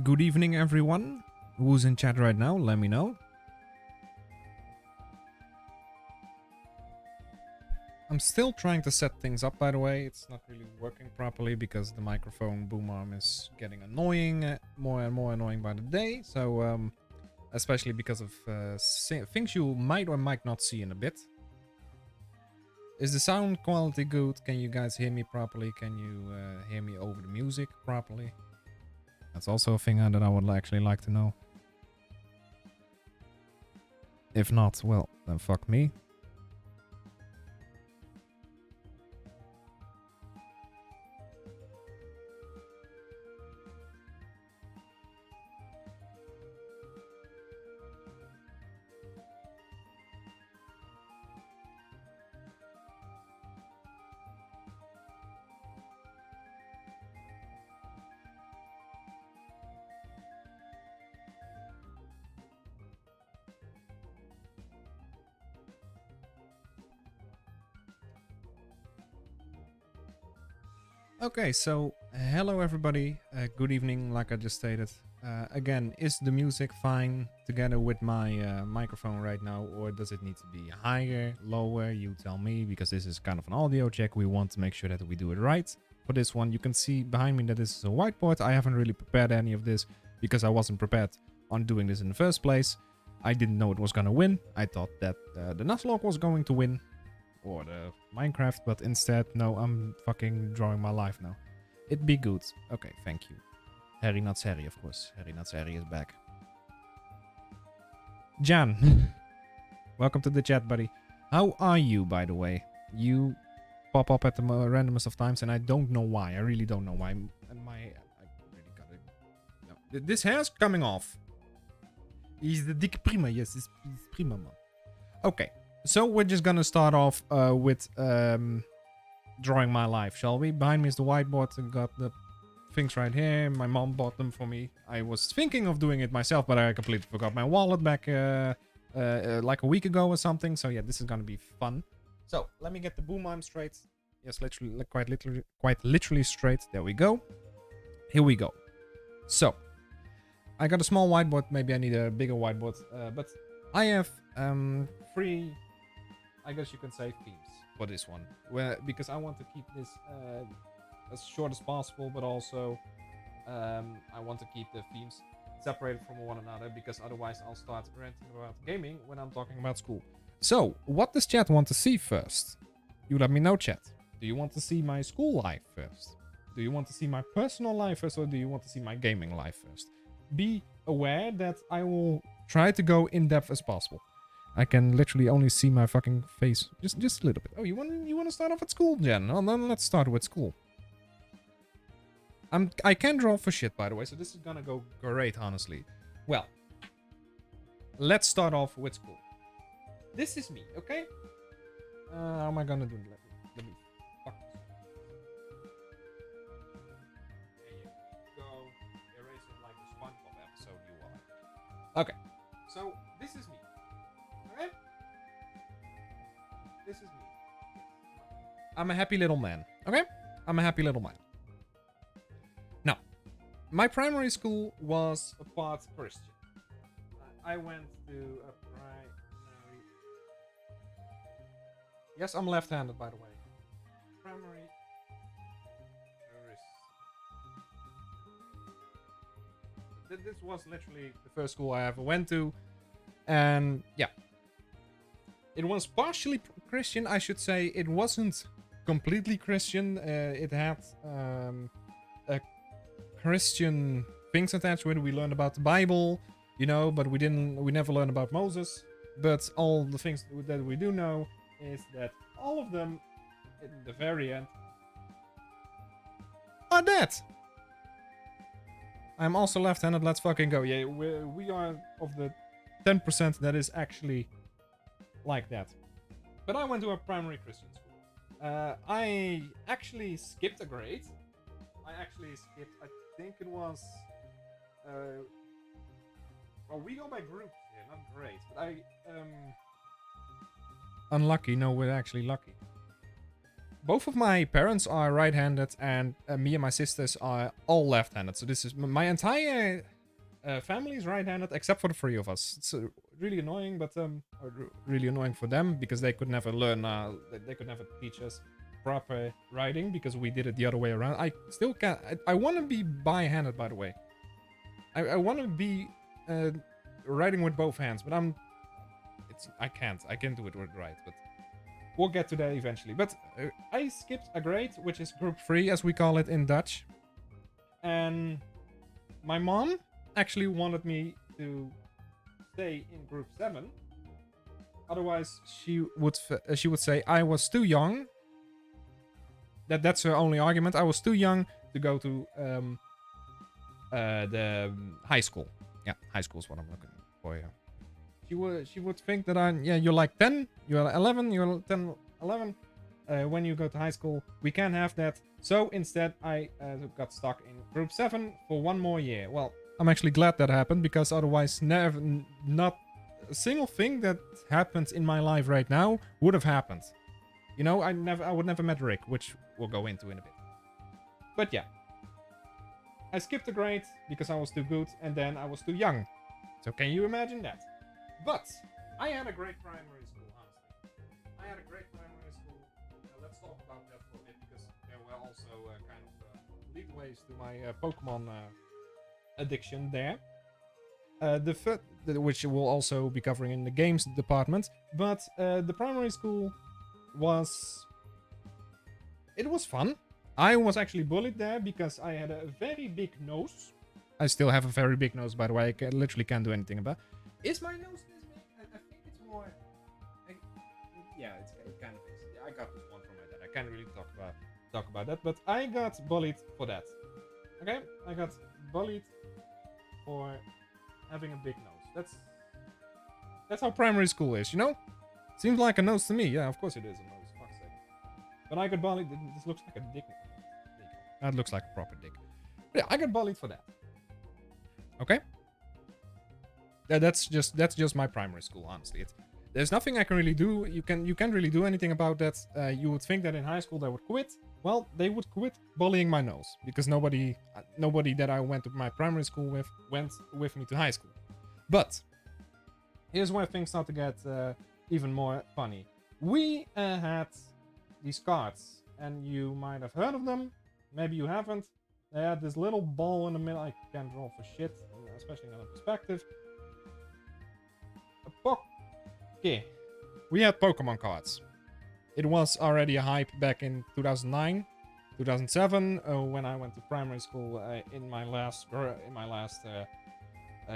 Good evening, everyone. Who's in chat right now? Let me know. I'm still trying to set things up, by the way. It's not really working properly because the microphone boom arm is getting annoying, more and more annoying by the day. So, especially because of things you might or might not see in a bit. Is the sound quality good? Can you guys hear me properly? Can you hear me over the music properly? That's also a thing that I would actually like to know. If not, well, then fuck me. Okay, so hello everybody, good evening, like I just stated. Again, is the music fine together with my microphone right now, or does it need to be higher, lower? You tell me, because this is kind of an audio check. We want to make sure that we do it right. For this one, you can see behind me that this is a whiteboard. I haven't really prepared any of this because I wasn't prepared on doing this in the first place. I didn't know it was gonna win. I thought that the Nuzlocke was going to win, or the Minecraft, but instead, no, I'm fucking drawing my life now. It'd be good. Okay, thank you. Harry Nuts Harry, of course. Harry Nuts Harry is back. Jan, welcome to the chat, buddy. How are you, by the way? You pop up at the randomest of times, and I don't know why. I really don't know why. And I really gotta... No. This hair's coming off. He's the dick prima. Yes, he's prima, man. Okay. So we're just gonna start off with drawing my life, shall we? Behind me is the whiteboard. I got the things right here. My mom bought them for me. I was thinking of doing it myself, but I completely forgot my wallet back like a week ago or something. So yeah, this is gonna be fun. So let me get the boom arm straight. Yes, literally, quite literally straight. There we go. Here we go. So I got a small whiteboard. Maybe I need a bigger whiteboard. But I have three, I guess you can say, themes for this one, because I want to keep this as short as possible, but also I want to keep the themes separated from one another, because otherwise I'll start ranting about gaming when I'm talking about school. So, what does chat want to see first? You let me know, chat. Do you want to see my school life first? Do you want to see my personal life first, or do you want to see my gaming life first? Be aware that I will try to go in depth as possible. I can literally only see my fucking face just a little bit. Oh, you want to start off at school, Jen? Well, then let's start with school. I can draw for shit, by the way, so this is gonna go great, honestly. Well, let's start off with school. This is me, okay? How am I gonna do it? Let me fuck this. There you go. Erase it like the SpongeBob episode you are. Okay, so this is me. Okay? This is me. I'm a happy little man, okay? I'm a happy little man. Now, my primary school was a part Christian. I went to a primary... Yes, I'm left-handed, by the way. Primary... This was literally the first school I ever went to. And, yeah. It was partially Christian, I should say. It wasn't completely Christian. It had a Christian things attached with it. We learned about the Bible, you know, but we never learned about Moses. But all the things that we do know is that all of them, in the very end, are dead. I'm also left-handed. Let's fucking go. Yeah, we are of the 10% that is actually like that. But I went to a primary Christian school. I actually skipped a grade. I think it was... well, we go by groups here, not grades. But unlucky, no, we're actually lucky. both of my parents are right-handed, and me and my sisters are all left-handed. So this is my entire family is right-handed except for the three of us. It's really annoying, but really annoying for them because they could never learn. They could never teach us proper writing because we did it the other way around. I still can't. I want to be bi-handed, by the way. I want to be writing with both hands, but I can't. I can't do it with right, but we'll get to that eventually. But I skipped a grade, which is group 3, as we call it in Dutch. And my mom actually wanted me to stay in group 7. Otherwise, she would say I was too young. That's her only argument. I was too young to go to the high school. Yeah, high school is what I'm looking for here. She would think that you're like 10, you're 11, you're 10, 11. When you go to high school, we can't have that. So instead, I got stuck in group 7 for 1 more year. Well, I'm actually glad that happened because otherwise, not a single thing that happens in my life right now would have happened. You know, I would never met Rick, which we'll go into in a bit. But yeah, I skipped a grade because I was too good, and then I was too young. So can you imagine that? But I had a great primary school, honestly. I had a great primary school. Let's talk about that for a bit because there were also kind of leadways to my Pokemon addiction there. Which we'll also be covering in the games department. But the primary school was fun. I was actually bullied there because I had a very big nose. I still have a very big nose, by the way. I literally can't do anything about. Is my nose this big? I think it's more. Yeah, it kind of is. Yeah, I got this one from my dad. I can't really talk about that, but I got bullied for that. Okay, I got bullied for having a big nose. That's how primary school is, you know? Seems like a nose to me. Yeah, of course it is a nose. Fuck's sake. But I got bullied. This looks like a dick. That looks like a proper dick. But yeah, I got bullied for that. Okay. Yeah, that's just my primary school. Honestly, there's nothing I can really do. You can't really do anything about that. You would think that in high school they would quit. Well, they would quit bullying my nose because nobody that I went to my primary school with went with me to high school. But here's where things start to get even more funny. We had these cards, and you might have heard of them. Maybe you haven't. They had this little ball in the middle. I can't draw for shit, especially not in perspective. Okay, we had Pokemon cards. It was already a hype back in 2009, 2007, when I went to primary school. In my last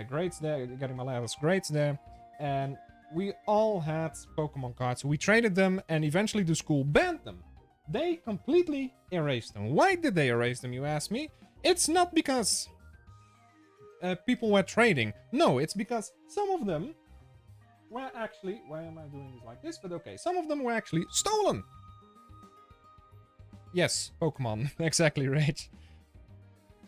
grades there, getting my last grades there, and we all had Pokemon cards. We traded them, and eventually the school banned them. They completely erased them. Why did they erase them, you ask me? It's not because people were trading. No, it's because some of them were actually... Why am I doing this like this? But okay, some of them were actually stolen. Yes, Pokemon. Exactly, Rage.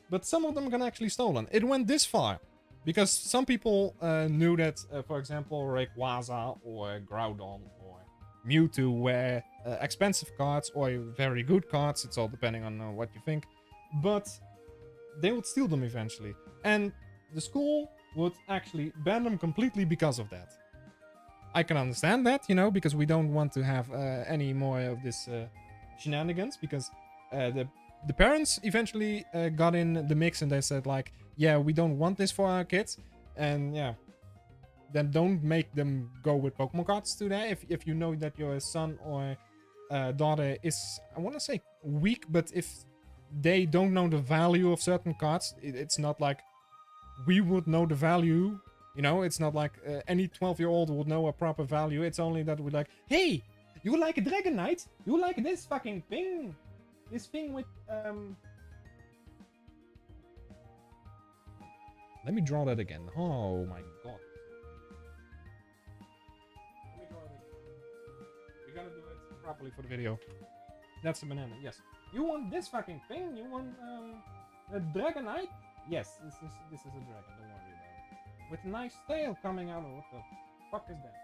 But some of them got actually stolen. It went this far. Because some people knew that, for example, Rayquaza or Groudon or Mewtwo were expensive cards or very good cards. It's all depending on what you think. But they would steal them eventually. And the school would actually ban them completely because of that. I can understand that, you know, because we don't want to have any more of this shenanigans. Because the parents eventually got in the mix and they said, like, yeah, we don't want this for our kids. And yeah, then don't make them go with Pokemon cards today. If you know that your son or daughter is, I want to say weak, but if they don't know the value of certain cards, it's not like we would know the value. You know, it's not like any 12-year-old would know a proper value. It's only that we're like, hey, you like a Dragonite? You like this fucking thing? This thing with, Let me draw that again. Oh my god. Let me draw it again. We gotta do it properly for the video. That's the banana, yes. You want this fucking thing? You want, a Dragonite? Yes, this is a dragon, don't worry about it. With a nice tail coming out of what the fuck is that?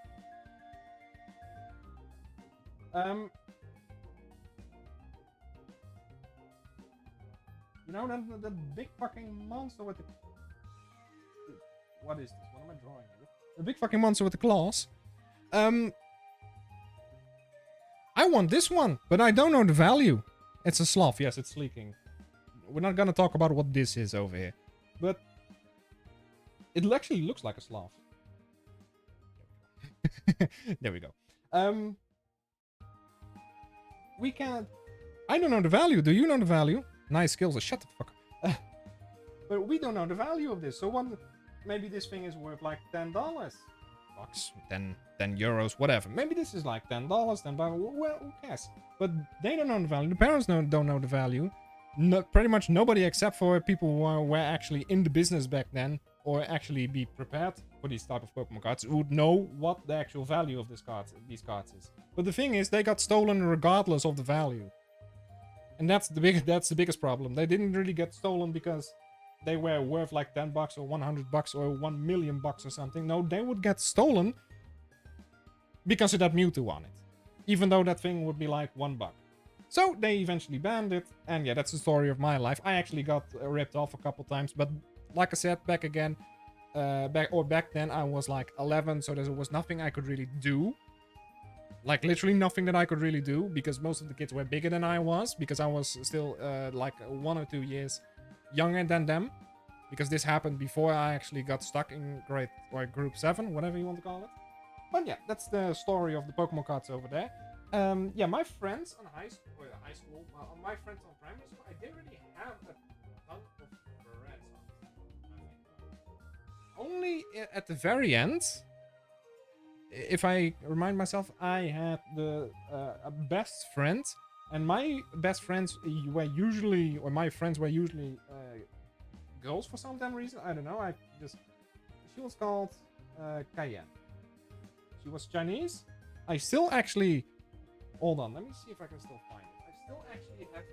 You know that big fucking monster with the... What is this? What am I drawing? The big fucking monster with the claws. I want this one, but I don't know the value. It's a sloth. Yes, it's leaking. We're not gonna talk about what this is over here. But it actually looks like a sloth. There we go. We can't... I don't know the value. Do you know the value? Nice skills. Shut the fuck up. But we don't know the value of this. So one... Maybe this thing is worth like $10. Bucks, 10 euros, whatever. Maybe this is like $10, $10. Well, who cares? But they don't know the value. The parents don't know the value. Pretty much nobody except for people who were actually in the business back then, or actually be prepared for these type of Pokemon cards, would know what the actual value of these cards is. But the thing is, they got stolen regardless of the value. And that's the biggest problem. They didn't really get stolen because they were worth like $10 or $100 or $1 million or something. No, they would get stolen because of that Mewtwo on it. Even though that thing would be like $1. So they eventually banned it. And yeah, that's the story of my life. I actually got ripped off a couple times. But like I said, back then I was like 11. So there was nothing I could really do. Like literally nothing that I could really do. Because most of the kids were bigger than I was. Because I was still like 1 or 2 years younger than them, because this happened before I actually got stuck in group 7, whatever you want to call it. But yeah, that's the story of the Pokemon cards over there. Yeah, my friends on high school, my friends on primary school, I didn't really have a ton of friends. Only at the very end, if I remind myself, I had a best friend. And my best friends were usually, or my friends were usually girls for some damn reason. I don't know. She was called Cayenne. She was Chinese. I still actually, hold on. Let me see if I can still find it. I still actually have.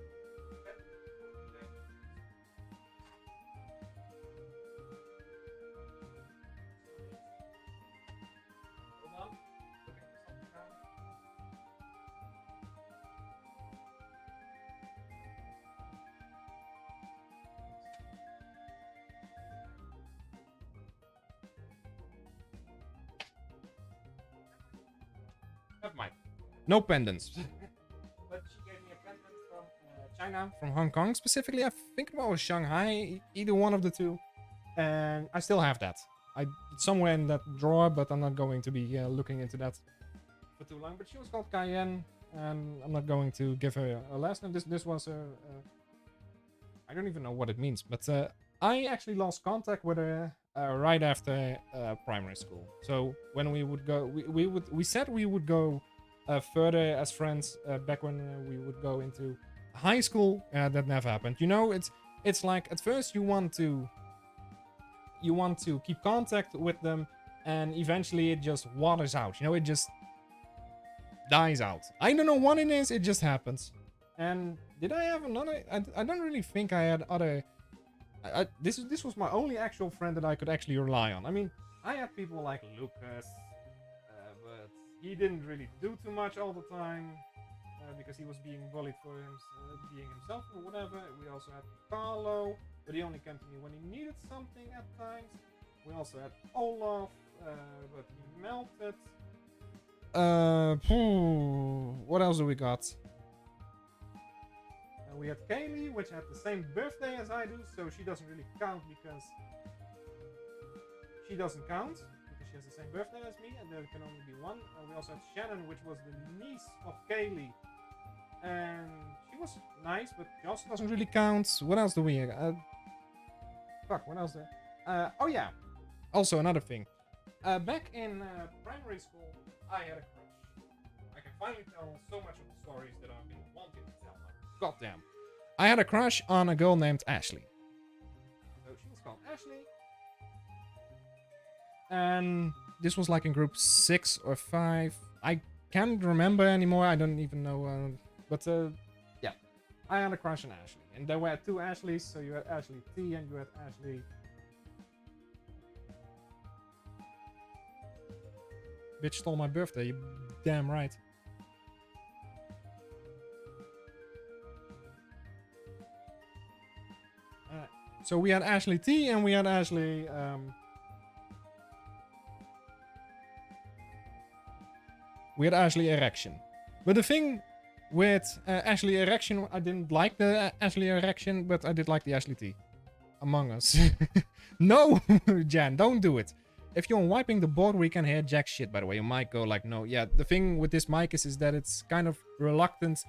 Hold on. Never mind. No pendants. But she gave me a pendant from China, from Hong Kong specifically. I think it was Shanghai, either one of the two. And I still have that. It's somewhere in that drawer, but I'm not going to be looking into that for too long. But she was called Cayenne, and I'm not going to give her a last name. This was I don't even know what it means, but I actually lost contact with her right after primary school. So when we would go, we said we would go further as friends back when we would go into high school. That never happened. You know, it's like at first you want to keep contact with them, and eventually it just waters out. You know, it just dies out. I don't know what it is. It just happens. And did I have another? I don't really think I had other. This was my only actual friend that I could actually rely on. I mean, I had people like Lucas, but he didn't really do too much all the time because he was being bullied for being himself or whatever. We also had Carlo, but he only came to me when he needed something at times. We also had Olaf, but he melted. What else do we got? We had Kaylee, which had the same birthday as I do, so she doesn't really count because she has the same birthday as me, and there can only be one. We also had Shannon, which was the niece of Kaylee, and she was nice, but she also doesn't really count. What else do we have? What else there? Oh yeah, also another thing. Back in primary school, I had a crush. I can finally tell so much of the stories that I've been wanting to tell. Goddamn. I had a crush on a girl named Ashley. So she was called Ashley. And this was like in group 6 or 5. I can't remember anymore. I don't even know. But yeah. I had a crush on Ashley. And there were 2 Ashleys. So you had Ashley T and you had Ashley. Bitch stole my birthday. You damn right. So we had Ashley T and we had Ashley Erection. But the thing with Ashley Erection, I didn't like the Ashley Erection, but I did like the Ashley T. Among Us. No, Jan, don't do it. If you're wiping the board, we can hear jack shit, by the way. You might go like, no. Yeah, the thing with this mic is that it's kind of reluctant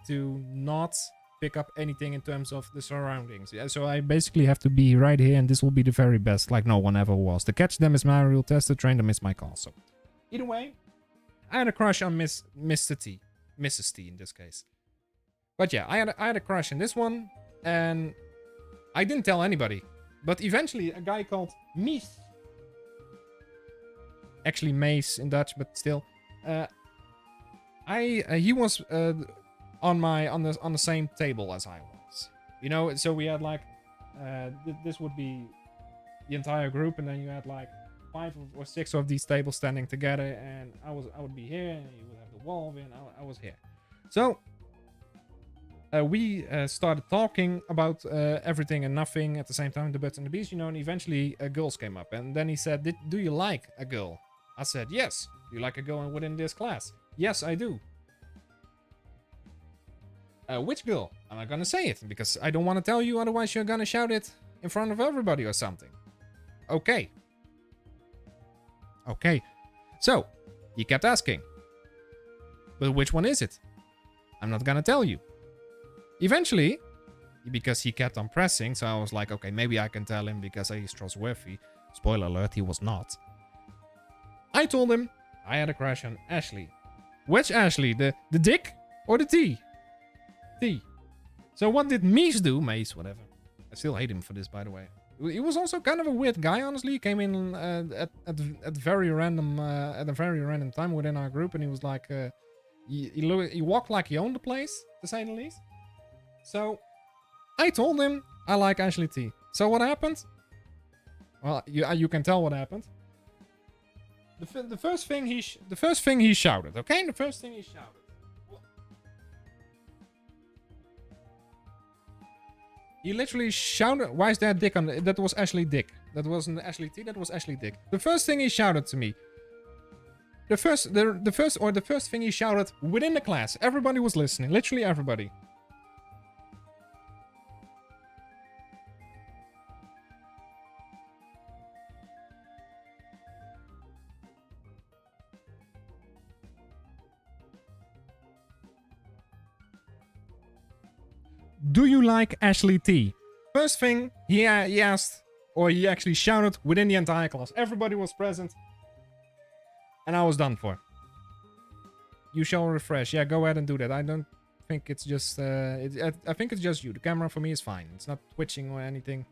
to not pick up anything in terms of the surroundings. Yeah, so I basically have to be right here, and this will be the very best, like no one ever was. To catch them is my real test, to train them is my call. So, either way, I had a crush on Mr. T. Mrs. T in this case. But yeah, I had a crush in this one, and I didn't tell anybody. But eventually, a guy called Mies, actually Mace in Dutch, but still, he was on the same table as I was. You know, so we had like this would be the entire group, and then you had like 5 or 6 of these tables standing together, and I would be here, and you would have the wall, and I was here. So we started talking about everything and nothing at the same time, the birds and the bees, you know, and eventually girls came up, and then he said, do you like a girl? I said, yes. Do you like a girl within this class? Yes, I do. Which girl? I'm not gonna say it, because I don't want to tell you, otherwise you're gonna shout it in front of everybody or something. Okay. Okay. So, he kept asking. But which one is it? I'm not gonna tell you. Eventually, because he kept on pressing, so I was like, okay, maybe I can tell him because he's trustworthy. Spoiler alert, he was not. I told him I had a crush on Ashley. Which Ashley? The dick or the T? T. So what did Mies do? Mace, whatever. I still hate him for this, by the way. He was also kind of a weird guy, honestly. He came in at a very random time within our group, and he was like, he walked like he owned the place, to say the least. So I told him I like Ashley T. So what happened? Well, you can tell what happened. The first thing he shouted, okay? The first thing he shouted. He literally shouted, why is there a dick on the, that was Ashley Dick. That wasn't Ashley T, that was Ashley Dick. The first thing he shouted to me. The first thing he shouted within the class. Everybody was listening, literally everybody. Do you like Ashley T? First thing he asked, or he actually shouted within the entire class. Everybody was present. And I was done for. You shall refresh. Yeah, go ahead and do that. I don't think it's just... I think it's just you. The camera for me is fine. It's not twitching or anything.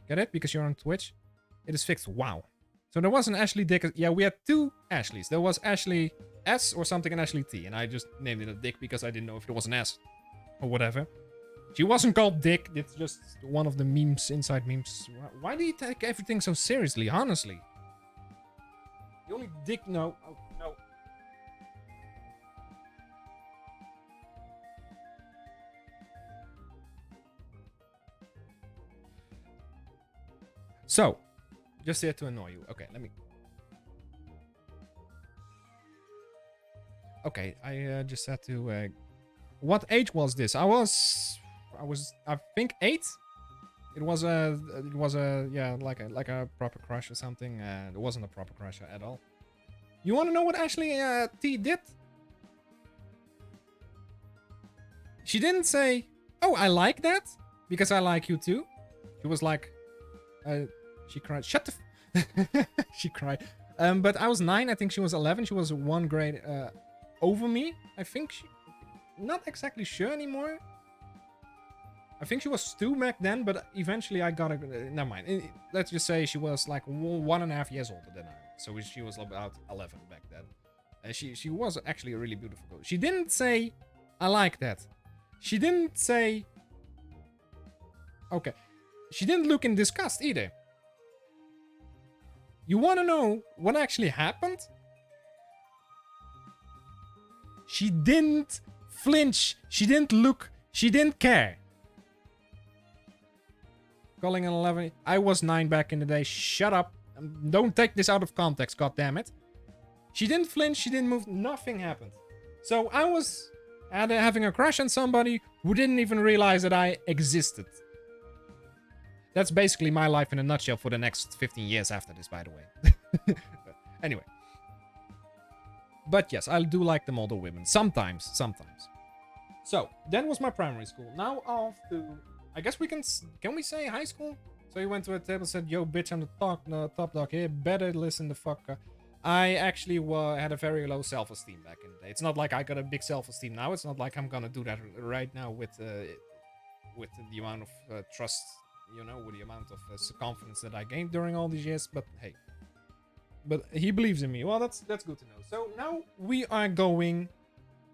Get it? Because you're on Twitch. It is fixed. Wow. So there was an Ashley Dick. Yeah, we had 2 Ashleys. There was Ashley S or something and Ashley T. And I just named it a Dick because I didn't know if it was an S. Or whatever. She wasn't called Dick. It's just one of the memes, inside memes. Why do you take everything so seriously, honestly? The only Dick... No. Oh, no. So, just here to annoy you. Okay, let me... Okay, I just had to... What age was this? I was, I think 8. It was yeah, like a proper crush or something. It wasn't a proper crush at all. You want to know what Ashley T did? She didn't say, "Oh, I like that because I like you too." She was like, she cried. Shut the. She cried. But I was 9. I think she was 11. She was 1 grade over me. I think she. Not exactly sure anymore. I think she was 2 back then, but eventually I got a... never mind. Let's just say she was like 1.5 years older than I. So she was about 11 back then. She was actually a really beautiful girl. She didn't say, I like that. She didn't say... Okay. She didn't look in disgust either. You want to know what actually happened? She didn't flinch. She didn't look. She didn't care. Calling an 11. I was 9 back in the day. Shut up. Don't take this out of context, god damn it. She didn't flinch, she didn't move, nothing happened. So I was having a crush on somebody who didn't even realize that I existed. That's basically my life in a nutshell for the next 15 years after this, by the way. Anyway. But yes, I do like them older women. Sometimes. So, that was my primary school. Now off to... I guess we can we say high school? So he went to a table and said, yo, bitch, I'm the top dog here. Better listen the fuck up. I actually had a very low self-esteem back in the day. It's not like I got a big self-esteem now. It's not like I'm gonna do that right now with the amount of trust, you know, with the amount of confidence that I gained during all these years. But hey, but he believes in me. Well, that's good to know. So now we are going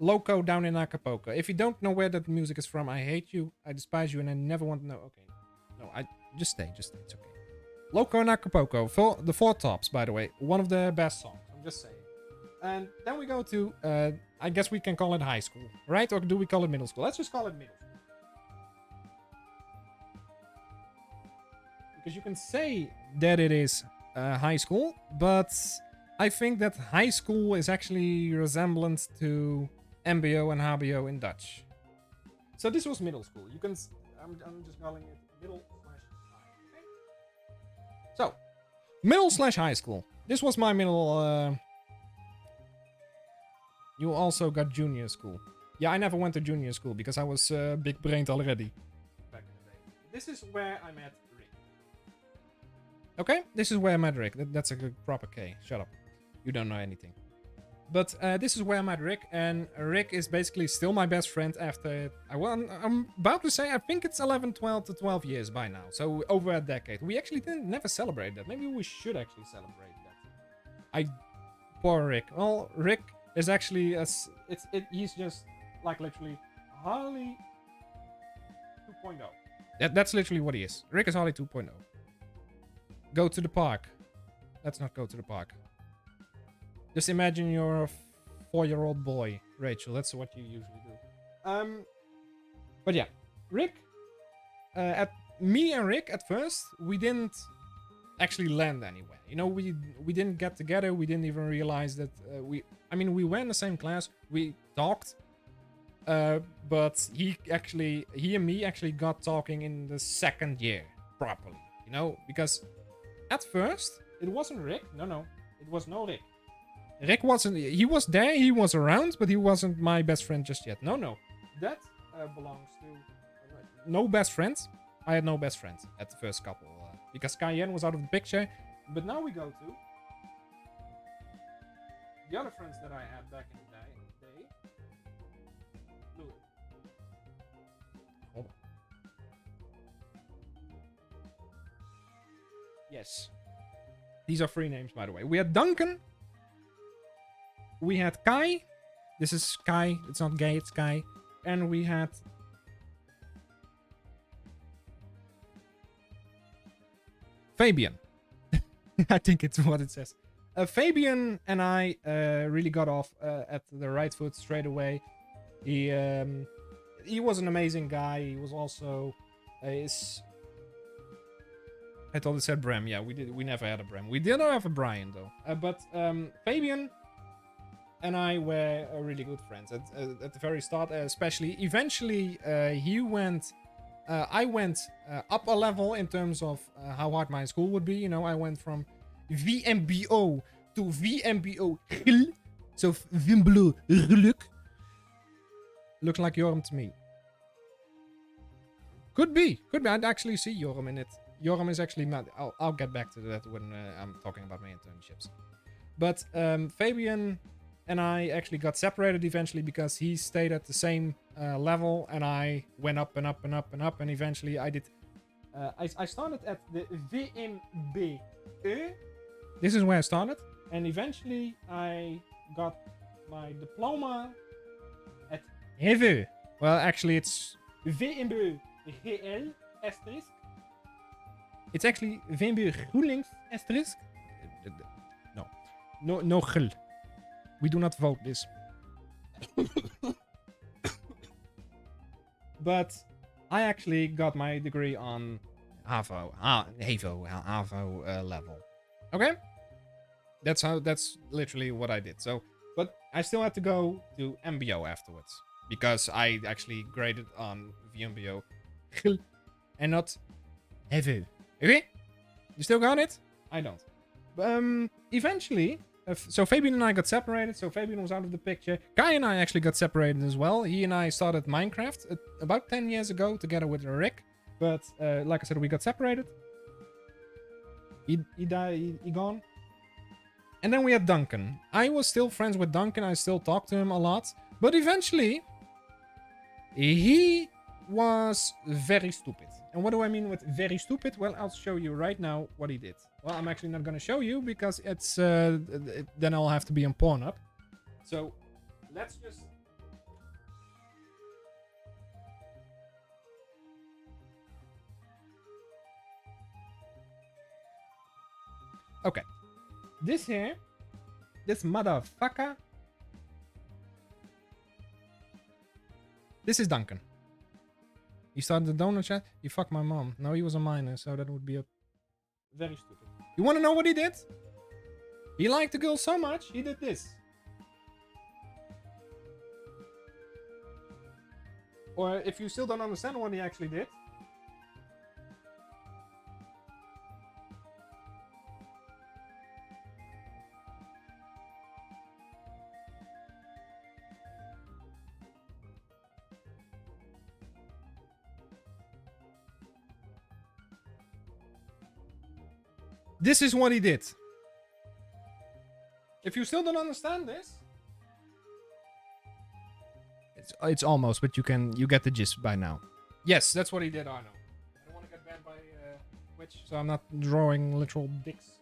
loco down in Acapulco. If you don't know where that music is from, I hate you, I despise you, and I never want to know. Okay, no, just stay. It's okay. Loco in Acapulco, for the Four Tops, by the way, one of the best songs. I'm just saying. And then we go to, I guess we can call it high school, right? Or do we call it middle school? Let's just call it middle school. Because you can say that it is high school, but I think that high school is actually resemblant to MBO and HBO in Dutch. So this was middle school. You can, I'm just calling it middle. So, middle/high school. This was my middle, You also got junior school. Yeah, I never went to junior school because I was big-brained already. Back in the day. This is where I met Rick. Okay, this is where I met Rick. That's a good proper K. Shut up. You don't know anything. But this is where I met Rick, and Rick is basically still my best friend after... I'm about to say, I think it's 12 years by now. So over a decade. We actually never celebrate that. Maybe we should actually celebrate that. Poor Rick. Well, Rick is actually... he's just, like, literally Harley 2.0. That's literally what he is. Rick is Harley 2.0. Go to the park. Let's not go to the park. Just imagine you're a 4-year-old boy, Rachel. That's what you usually do. But yeah, Rick. Me and Rick at first, we didn't actually land anywhere. You know, we didn't get together. We didn't even realize that we were in the same class. We talked, but he and me actually got talking in the second year properly. You know, because at first it wasn't Rick. No, it was no Rick. Rick wasn't, he was there, he was around, but he wasn't my best friend just yet. No. That belongs to... no best friends. I had no best friends at the first couple. Because Cayenne was out of the picture. But now we go to... the other friends that I had back in the day. Louis. Hold on. Yes. These are free names, by the way. We had Duncan... we had Kai. This is Kai. It's not gay, it's Kai. And we had... Fabian. I think it's what it says. Fabian and I really got off at the right foot straight away. He was an amazing guy. He was also... I thought it said Bram. Yeah, we never had a Bram. We did not have a Brian, though. But Fabian... and I were really good friends at the very start, especially. Eventually, I went up a level in terms of how hard my school would be. You know, I went from VMBO to VMBO. So VMBO geluk. Looks like Joram to me. Could be. I'd actually see Joram in it. Joram is actually not. I'll get back to that when I'm talking about my internships. But Fabian and I actually got separated eventually because he stayed at the same level and I went up and up and up and up, and eventually I did. I started at the VMBE. This is where I started, and eventually I got my diploma at HEVE. Well, actually it's VMBE GL asterisk. It's actually VMBE GroenLinks asterisk. No gel. We do not vote this. But I actually got my degree on AVO level. Okay? That's literally what I did. So, but I still had to go to MBO afterwards because I actually graded on VMBO and not EVO. Okay? You still got it? I don't. Eventually, so Fabian and I got separated. So Fabian was out of the picture. Kai and I actually got separated as well. He and I started Minecraft about 10 years ago together with Rick. But like I said, we got separated. He died. He gone. And then we had Duncan. I was still friends with Duncan. I still talked to him a lot. But eventually, he was very stupid. And what do I mean with very stupid? Well, I'll show you right now what he did. Well, I'm actually not going to show you because it's then I'll have to be on Pornhub. So let's just... Okay. This here, this motherfucker. This is Duncan. He started the donut chat. He fucked my mom. No, he was a minor, so that would be a very stupid. You want to know what he did? He liked the girl so much, he did this. Or if you still don't understand what he actually did. This is what he did. If you still don't understand this, it's almost, but you get the gist by now. Yes, that's what he did, Arno. I don't want to get banned by Twitch, so I'm not drawing literal dicks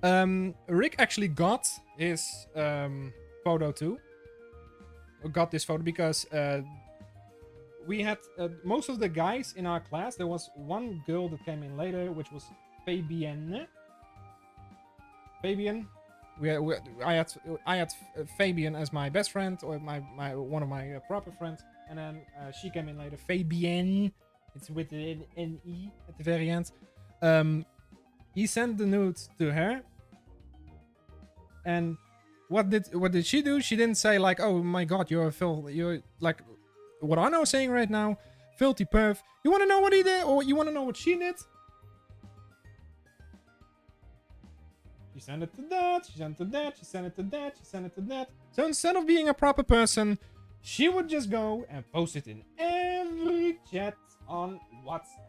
everywhere. Rick actually got his photo too. Got this photo because we had most of the guys in our class. There was one girl that came in later, which was Fabienne. Fabian. I had Fabian as my best friend, or my one of my proper friends, and then she came in later. Fabienne. It's with an N-E at the very end. He sent the nude to her, and what did she do? She didn't say like, "Oh my God, you're like." What Arno is saying right now, filthy perv. You want to know what he did, or you want to know what she did? She sent it to that, she sent it to that, she sent it to that, she sent it to that. So instead of being a proper person, she would just go and post it in every chat on WhatsApp.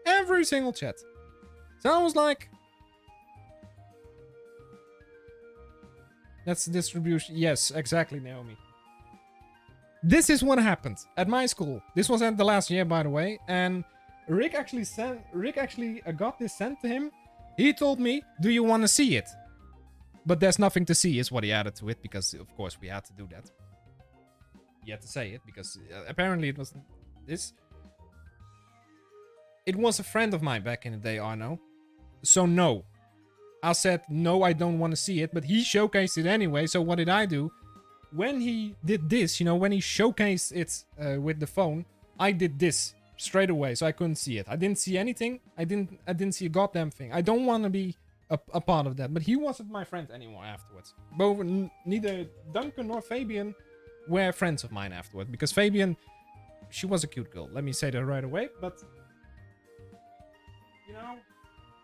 Every single chat. So I was like, that's the distribution. Yes, exactly, Naomi. This is what happened at my school. This was at the last year, by the way, and Rick actually got this sent to him. He told me, "Do you want to see it?" But there's nothing to see, is what he added to it, because of course we had to do that. You had to say it because apparently it was this. It was a friend of mine back in the day, Arno. So no, I said no, I don't want to see it, but he showcased it anyway. So what did I do? When he did this, when he showcased it with the phone, I did this straight away, so I couldn't see it. I didn't see anything. I didn't see a goddamn thing. I don't want to be a part of that. But he wasn't my friend anymore afterwards. Both neither Duncan nor Fabian were friends of mine afterwards, because Fabian, she was a cute girl. Let me say that right away. But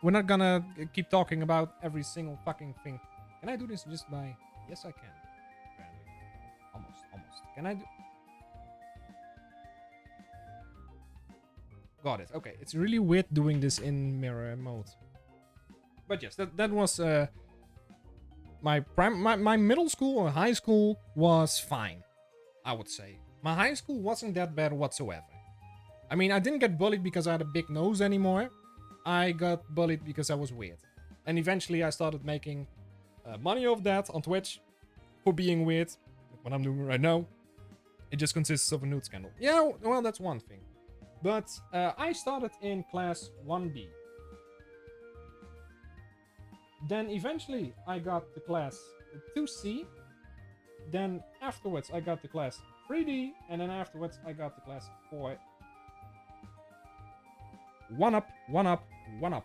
we're not gonna keep talking about every single fucking thing. Can I do this just by? Yes, I can. Almost. Can I do? Got it. Okay, it's really weird doing this in mirror mode. But yes, that was my middle school or high school was fine, I would say. My high school wasn't that bad whatsoever. I mean, I didn't get bullied because I had a big nose anymore. I got bullied because I was weird. And eventually I started making money off that on Twitch for being weird. What I'm doing right now, it just consists of a nude scandal. Yeah, well, that's one thing. But I started in class 1B. Then eventually I got to class 2C. Then afterwards I got to class 3D, and then afterwards I got the class 4. One up, one up, one up.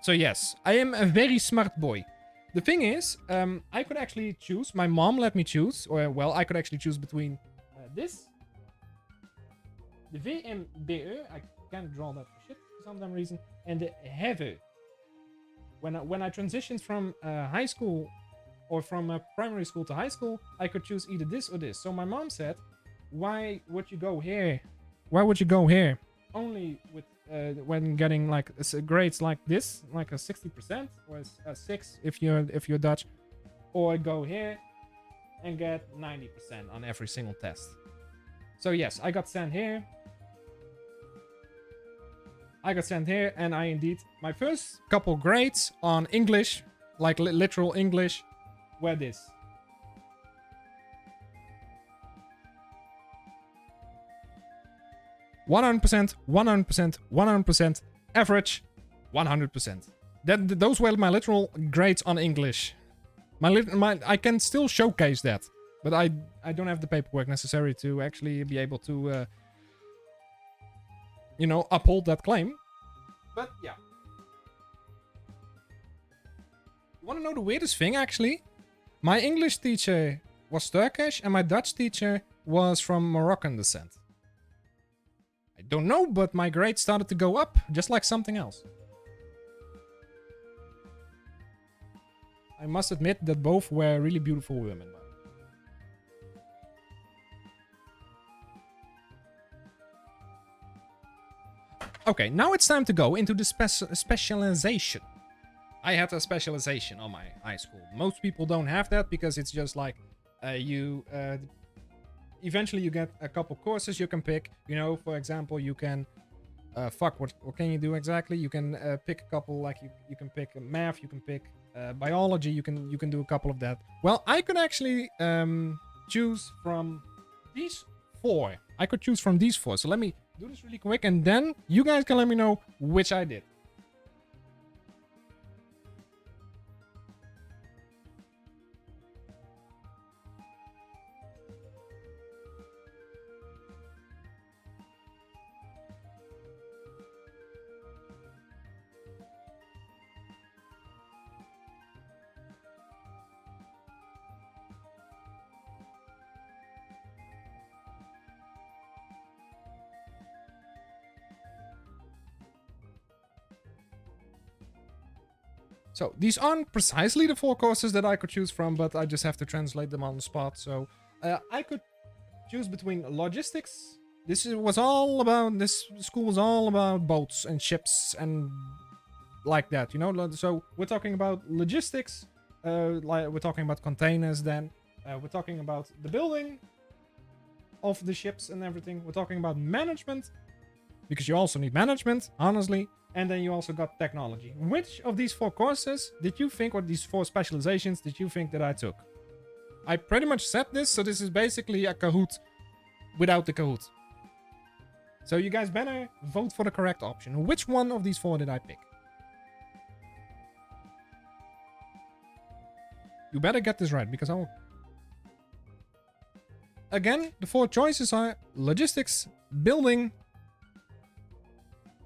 So yes, I am a very smart boy. The thing is, I could actually choose. My mom let me choose, or well, I could actually choose between this, the VMBE. I can't draw that for shit for some damn reason, and the HEVE. When I transitioned from high school, or from primary school to high school, I could choose either this or this. So my mom said, "Why would you go here? Why would you go here? Only with when getting like grades like this, like a 60% or a 6 if you're Dutch, or go here and get 90% on every single test." So yes, I got sent here. And I indeed, my first couple grades on English, like literal English, were this. "100%, 100%, 100%, average, 100%. Those were my literal grades on English. I can still showcase that, but I don't have the paperwork necessary to actually be able to, uphold that claim. But yeah. You want to know the weirdest thing, actually? My English teacher was Turkish, and my Dutch teacher was from Moroccan descent. I don't know, but my grades started to go up, just like something else. I must admit that both were really beautiful women. Okay, now it's time to go into the specialization. I had a specialization on my high school. Most people don't have that because it's just like eventually you get a couple courses you can pick. You know, for example, you can what can you do exactly? You can pick a couple, like you can pick math, you can pick biology, you can do a couple of that. Well, I could actually choose from these 4. I could choose from these 4. So let me do this really quick, and then you guys can let me know which I did. So these aren't precisely the 4 courses that I could choose from, but I just have to translate them on the spot. So I could choose between logistics. This school was all about boats and ships and like that, you know. So we're talking about logistics. Like we're talking about containers. Then we're talking about the building of the ships and everything. We're talking about management, because you also need management, honestly. And then you also got technology. Which of these 4 courses did you think, or these 4 specializations did you think that I took? I pretty much said this, so this is basically a Kahoot without the Kahoot. So you guys better vote for the correct option. Which one of these 4 did I pick? You better get this right, because I'll... Again, the 4 choices are logistics, building...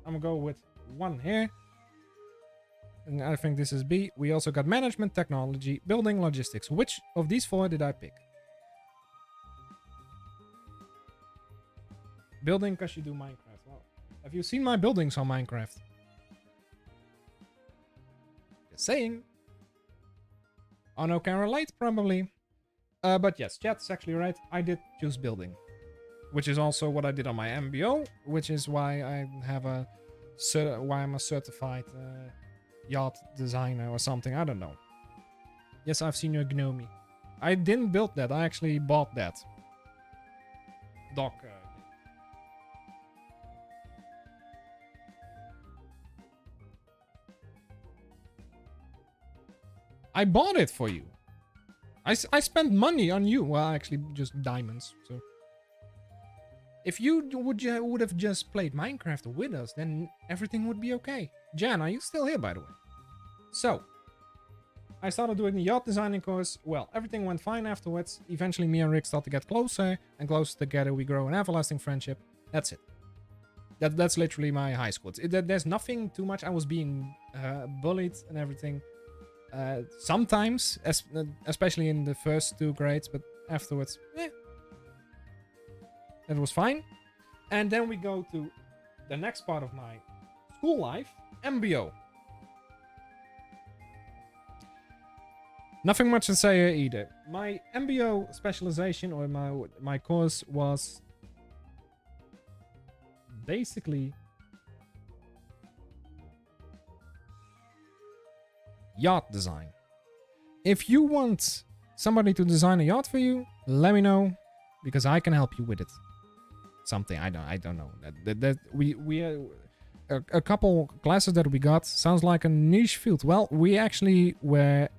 I'm gonna go with 1 here. And I think this is B. We also got management, technology, building, logistics. Which of these 4 did I pick? Building, because you do Minecraft. Well, have you seen my buildings on Minecraft? Just saying. Oh, no, can relate, probably. But yes, chat's actually right. I did choose building. Which is also what I did on my MBO. Which is why I have why I'm a certified yacht designer or something. I don't know. Yes, I've seen your Gnomi. I didn't build that. I actually bought that. Doc. I bought it for you. I spent money on you. Well, actually, just diamonds. So, if you would have just played Minecraft with us, then everything would be okay. Jan, are you still here, by the way? So, I started doing the yacht designing course. Well, everything went fine afterwards. Eventually, me and Rick start to get closer and closer together. We grow an everlasting friendship. That's it. That's literally my high school. There's nothing too much. I was being bullied and everything. Sometimes, especially in the first 2 grades, but afterwards, that was fine. And then we go to the next part of my school life, MBO. Nothing much to say here either. My MBO specialization, or my course, was basically yacht design. If you want somebody to design a yacht for you, let me know, because I can help you with it. Something I don't know. That we a couple classes that we got sounds like a niche field. Well, we actually were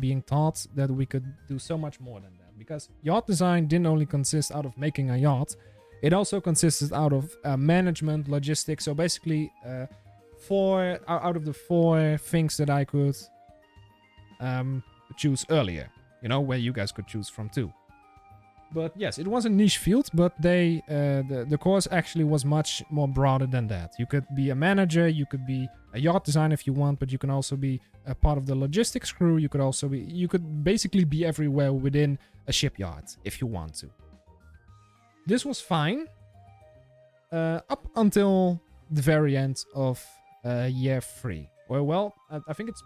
being taught that we could do so much more than that, because yacht design didn't only consist out of making a yacht, it also consisted out of management, logistics. So basically, 4 out of the 4 things that I could choose earlier, you know, where you guys could choose from too. But yes, it was a niche field, but the course actually was much more broader than that. You could be a manager, you could be a yacht designer if you want, but you can also be a part of the logistics crew. You could basically be everywhere within a shipyard if you want to. This was fine up until the very end of year 3. Well, I think it's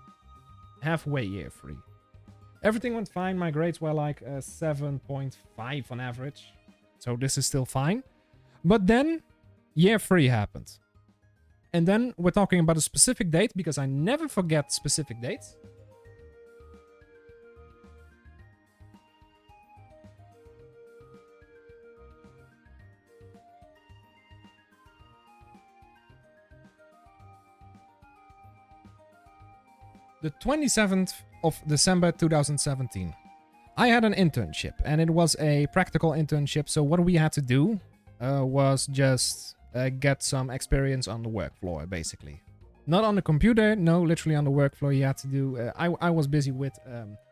halfway year 3. Everything went fine. My grades were like 7.5 on average. So this is still fine. But then year 3 happened. And then we're talking about a specific date, because I never forget specific dates. The 27th of December 2017. I had an internship, and it was a practical internship. So what we had to do was just get some experience on the work floor, basically. Not on the computer, no, literally on the work floor. You had to do. I was busy with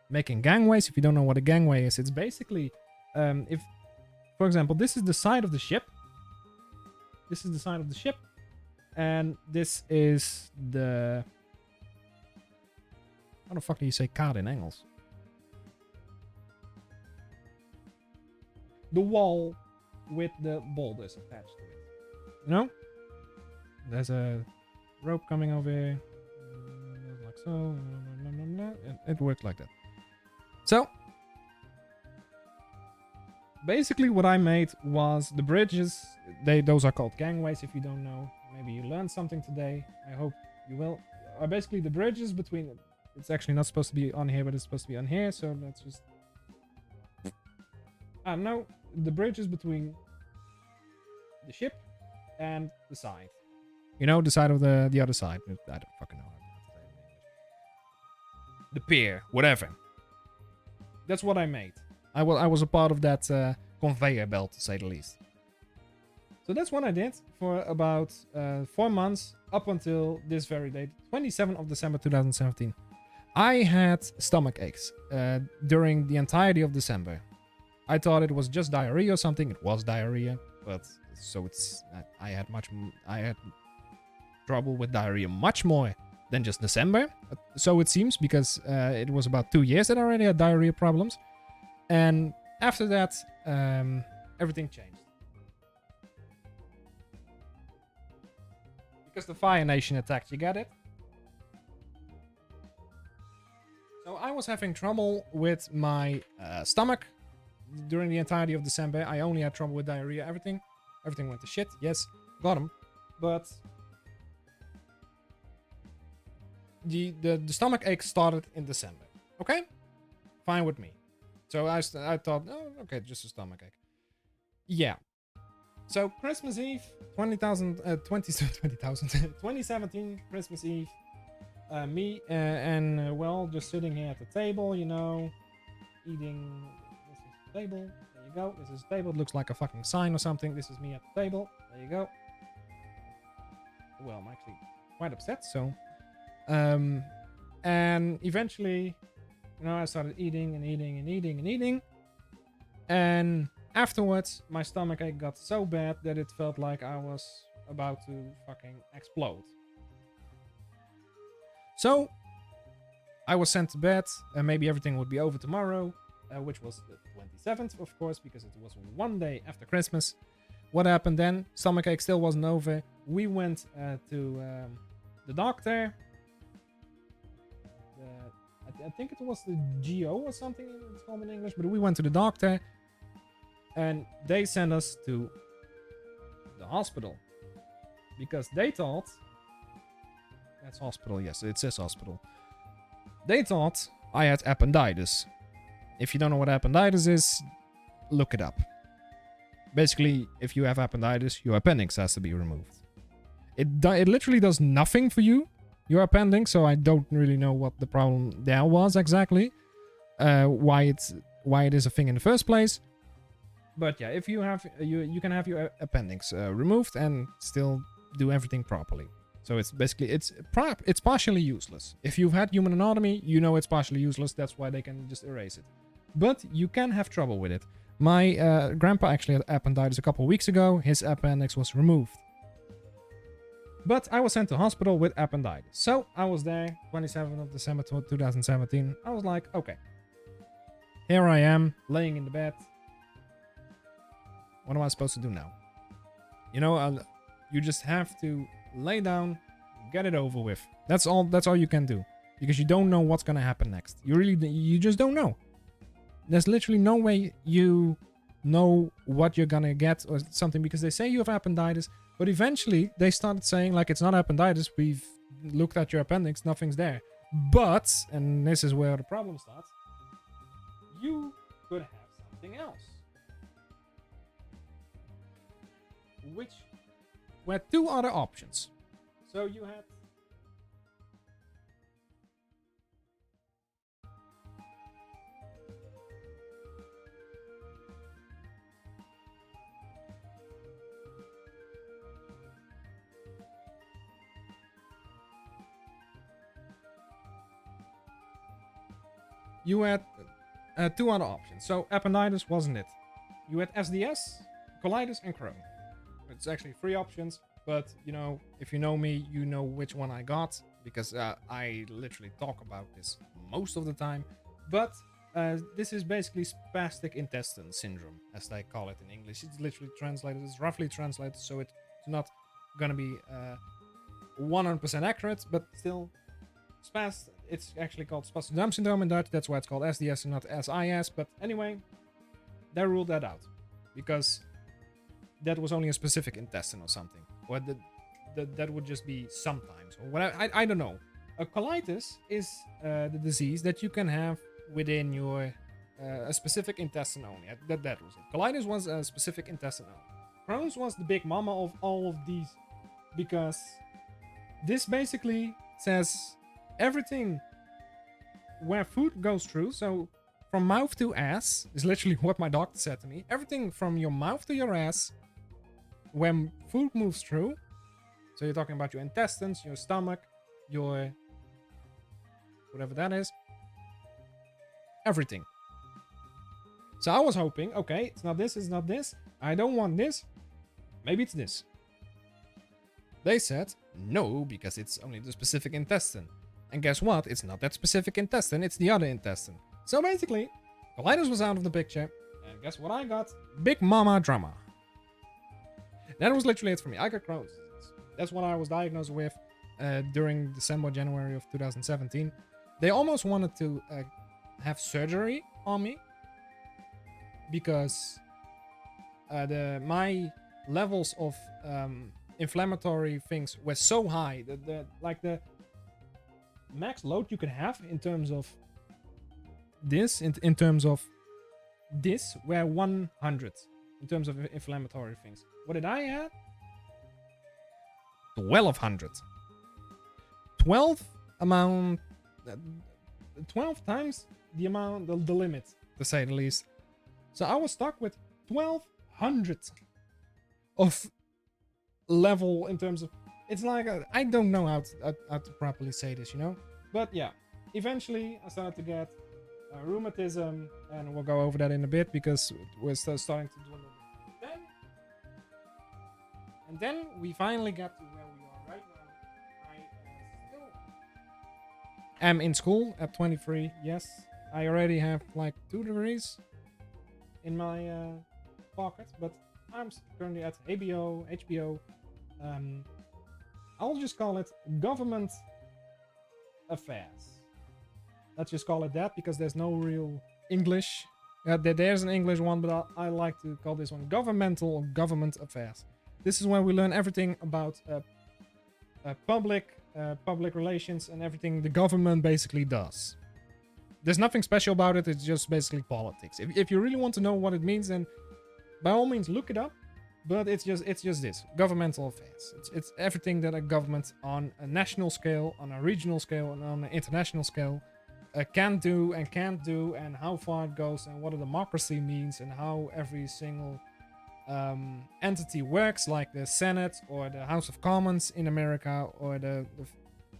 making gangways. If you don't know what a gangway is, it's basically if, for example, this is the side of the ship. This is the side of the ship, and this is the. How the fuck do you say kade in Engels? The wall with the boulders attached to it. You know? There's a rope coming over here. Like so. It worked like that. So, basically what I made was the bridges. Those are called gangways if you don't know. Maybe you learned something today. I hope you will. Are basically the bridges between... It's actually not supposed to be on here, but it's supposed to be on here. So let's just... I don't know. The bridges between the ship and the side. You know, the side of the other side. I don't fucking know how to say it in English. The pier, whatever. That's what I made. I was a part of that conveyor belt, to say the least. So that's what I did for about 4 months, up until this very date, 27th of December 2017. I had stomach aches during the entirety of December. I thought it was just diarrhea or something. It was diarrhea, but so it's I had trouble with diarrhea much more than just December. So it seems, because it was about 2 years that I already had diarrhea problems, and after that, everything changed. Because the Fire Nation attacked, you get it? So I was having trouble with my stomach during the entirety of December. I only had trouble with diarrhea. Everything went to shit. Yes, got him. But the stomach ache started in December. Okay, fine with me. So I thought, oh, okay, just a stomach ache. Yeah. So Christmas Eve, 2017 Christmas Eve. Me and well, just sitting here at the table, you know, eating. This is the table. There you go. This is the table. It looks like a fucking sign or something. This is me at the table. There you go. Well, I'm actually quite upset. So, and eventually, You know, I started eating and eating and eating and eating. And afterwards, my stomach ache got so bad that it felt like I was about to fucking explode. So I was sent to bed, and maybe everything would be over tomorrow, which was the 27th, of course, because it was one day after Christmas. What happened then? Stomach ache still wasn't over. We went to the doctor. I think it was the GO or something it's called in English, but we went to the doctor, and they sent us to the hospital because they thought that's hospital. Yes, it says hospital. They thought I had appendicitis. If you don't know what appendicitis is, look it up. Basically, if you have appendicitis, your appendix has to be removed. It literally does nothing for you, your appendix, so I don't really know what the problem there was exactly. Why it is a thing in the first place. But yeah, if you have you can have your appendix removed and still do everything properly. So it's basically it's partially useless. If you've had human anatomy, you know it's partially useless. That's why they can just erase it. But you can have trouble with it. My grandpa actually had appendicitis a couple of weeks ago. His appendix was removed. But I was sent to hospital with appendicitis. So I was there, 27th of December 2017. I was like, okay. Here I am, laying in the bed. What am I supposed to do now? You know, you just have to lay down, get it over with. That's all you can do. Because you don't know what's gonna happen next. You just don't know. There's literally no way you know what you're gonna get or something, because they say you have appendicitis, but eventually they started saying like it's not appendicitis, we've looked at your appendix, nothing's there. But, and this is where the problem starts, you could have something else. Which were two other options. So you had two other options. So appendicitis wasn't it. You had SDS, colitis, and Crohn. It's actually three options, but you know, if you know me, you know which one I got, because I literally talk about this most of the time. But this is basically spastic intestine syndrome, as they call it in English. It's literally translated, it's roughly translated, so it's not gonna be 100% accurate, but still it's actually called spastic dump syndrome in Dutch. That's why it's called SDS and not SIS. But anyway, they ruled that out because that was only a specific intestine or something, or that would just be sometimes, or what I don't know. A colitis is the disease that you can have within your a specific intestine only. That was it. Colitis was a specific intestine only. Crohn's was the big mama of all of these, because this basically says everything where food goes through. So from mouth to ass is literally what my doctor said to me. Everything from your mouth to your ass, when food moves through, so you're talking about your intestines, your stomach, your whatever that is, everything. So I was hoping, okay, it's not this, it's not this, I don't want this, maybe it's this. They said no, because it's only the specific intestine. And guess what? It's not that specific intestine, it's the other intestine. So basically, colitis was out of the picture, and guess what I got? Big mama drama. That was literally it for me. I got Crohn's disease. That's what I was diagnosed with during December, January of 2017. They almost wanted to have surgery on me because my levels of inflammatory things were so high that the max load you could have in terms of this, in terms of this, were 100 in terms of inflammatory things. What did I have? 1200. 12 times the amount, the limit, to say the least. So I was stuck with 1200 of level in terms of, it's like I don't know how to properly say this, you know. But yeah, eventually I started to get rheumatism, and we'll go over that in a bit because we're still starting to do a little bit. And then we finally get to where we are right now. I still am in school at 23. Yes, I already have like 2 degrees in my pocket, but I'm currently at HBO. I'll just call it government affairs. Let's just call it that because there's no real English. There's an English one, but I like to call this one governmental or government affairs. This is where we learn everything about public relations and everything the government basically does. There's nothing special about it. It's just basically politics. If you really want to know what it means, then by all means look it up. But it's just this governmental affairs. It's everything that a government on a national scale, on a regional scale, and on an international scale can do and can't do, and how far it goes, and what a democracy means, and how every single entity works, like the Senate or the House of Commons in America, or the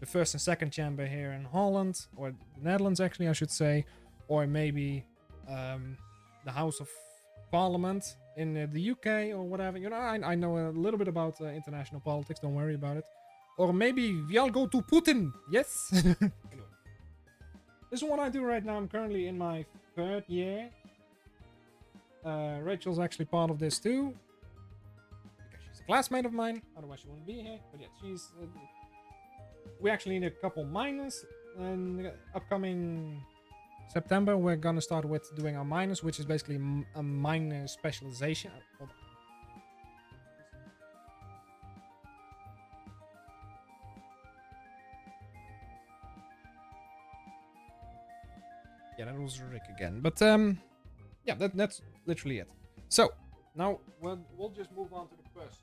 first and second chamber here in Holland, or the Netherlands, actually, I should say, or maybe the House of Parliament in the UK or whatever. You know, I know a little bit about international politics. Don't worry about it. Or maybe we all go to Putin. Yes. Anyway, this is what I do right now. I'm currently in my 3rd year. Rachel's actually part of this too, because she's a classmate of mine. Otherwise, she wouldn't be here. But yeah, she's. We actually need a couple minors, and upcoming September we're gonna start with doing our minors, which is basically a minor specialization. Hold on. Yeah, that was Rick again. But yeah, that's literally it. So now we'll just move on to the person.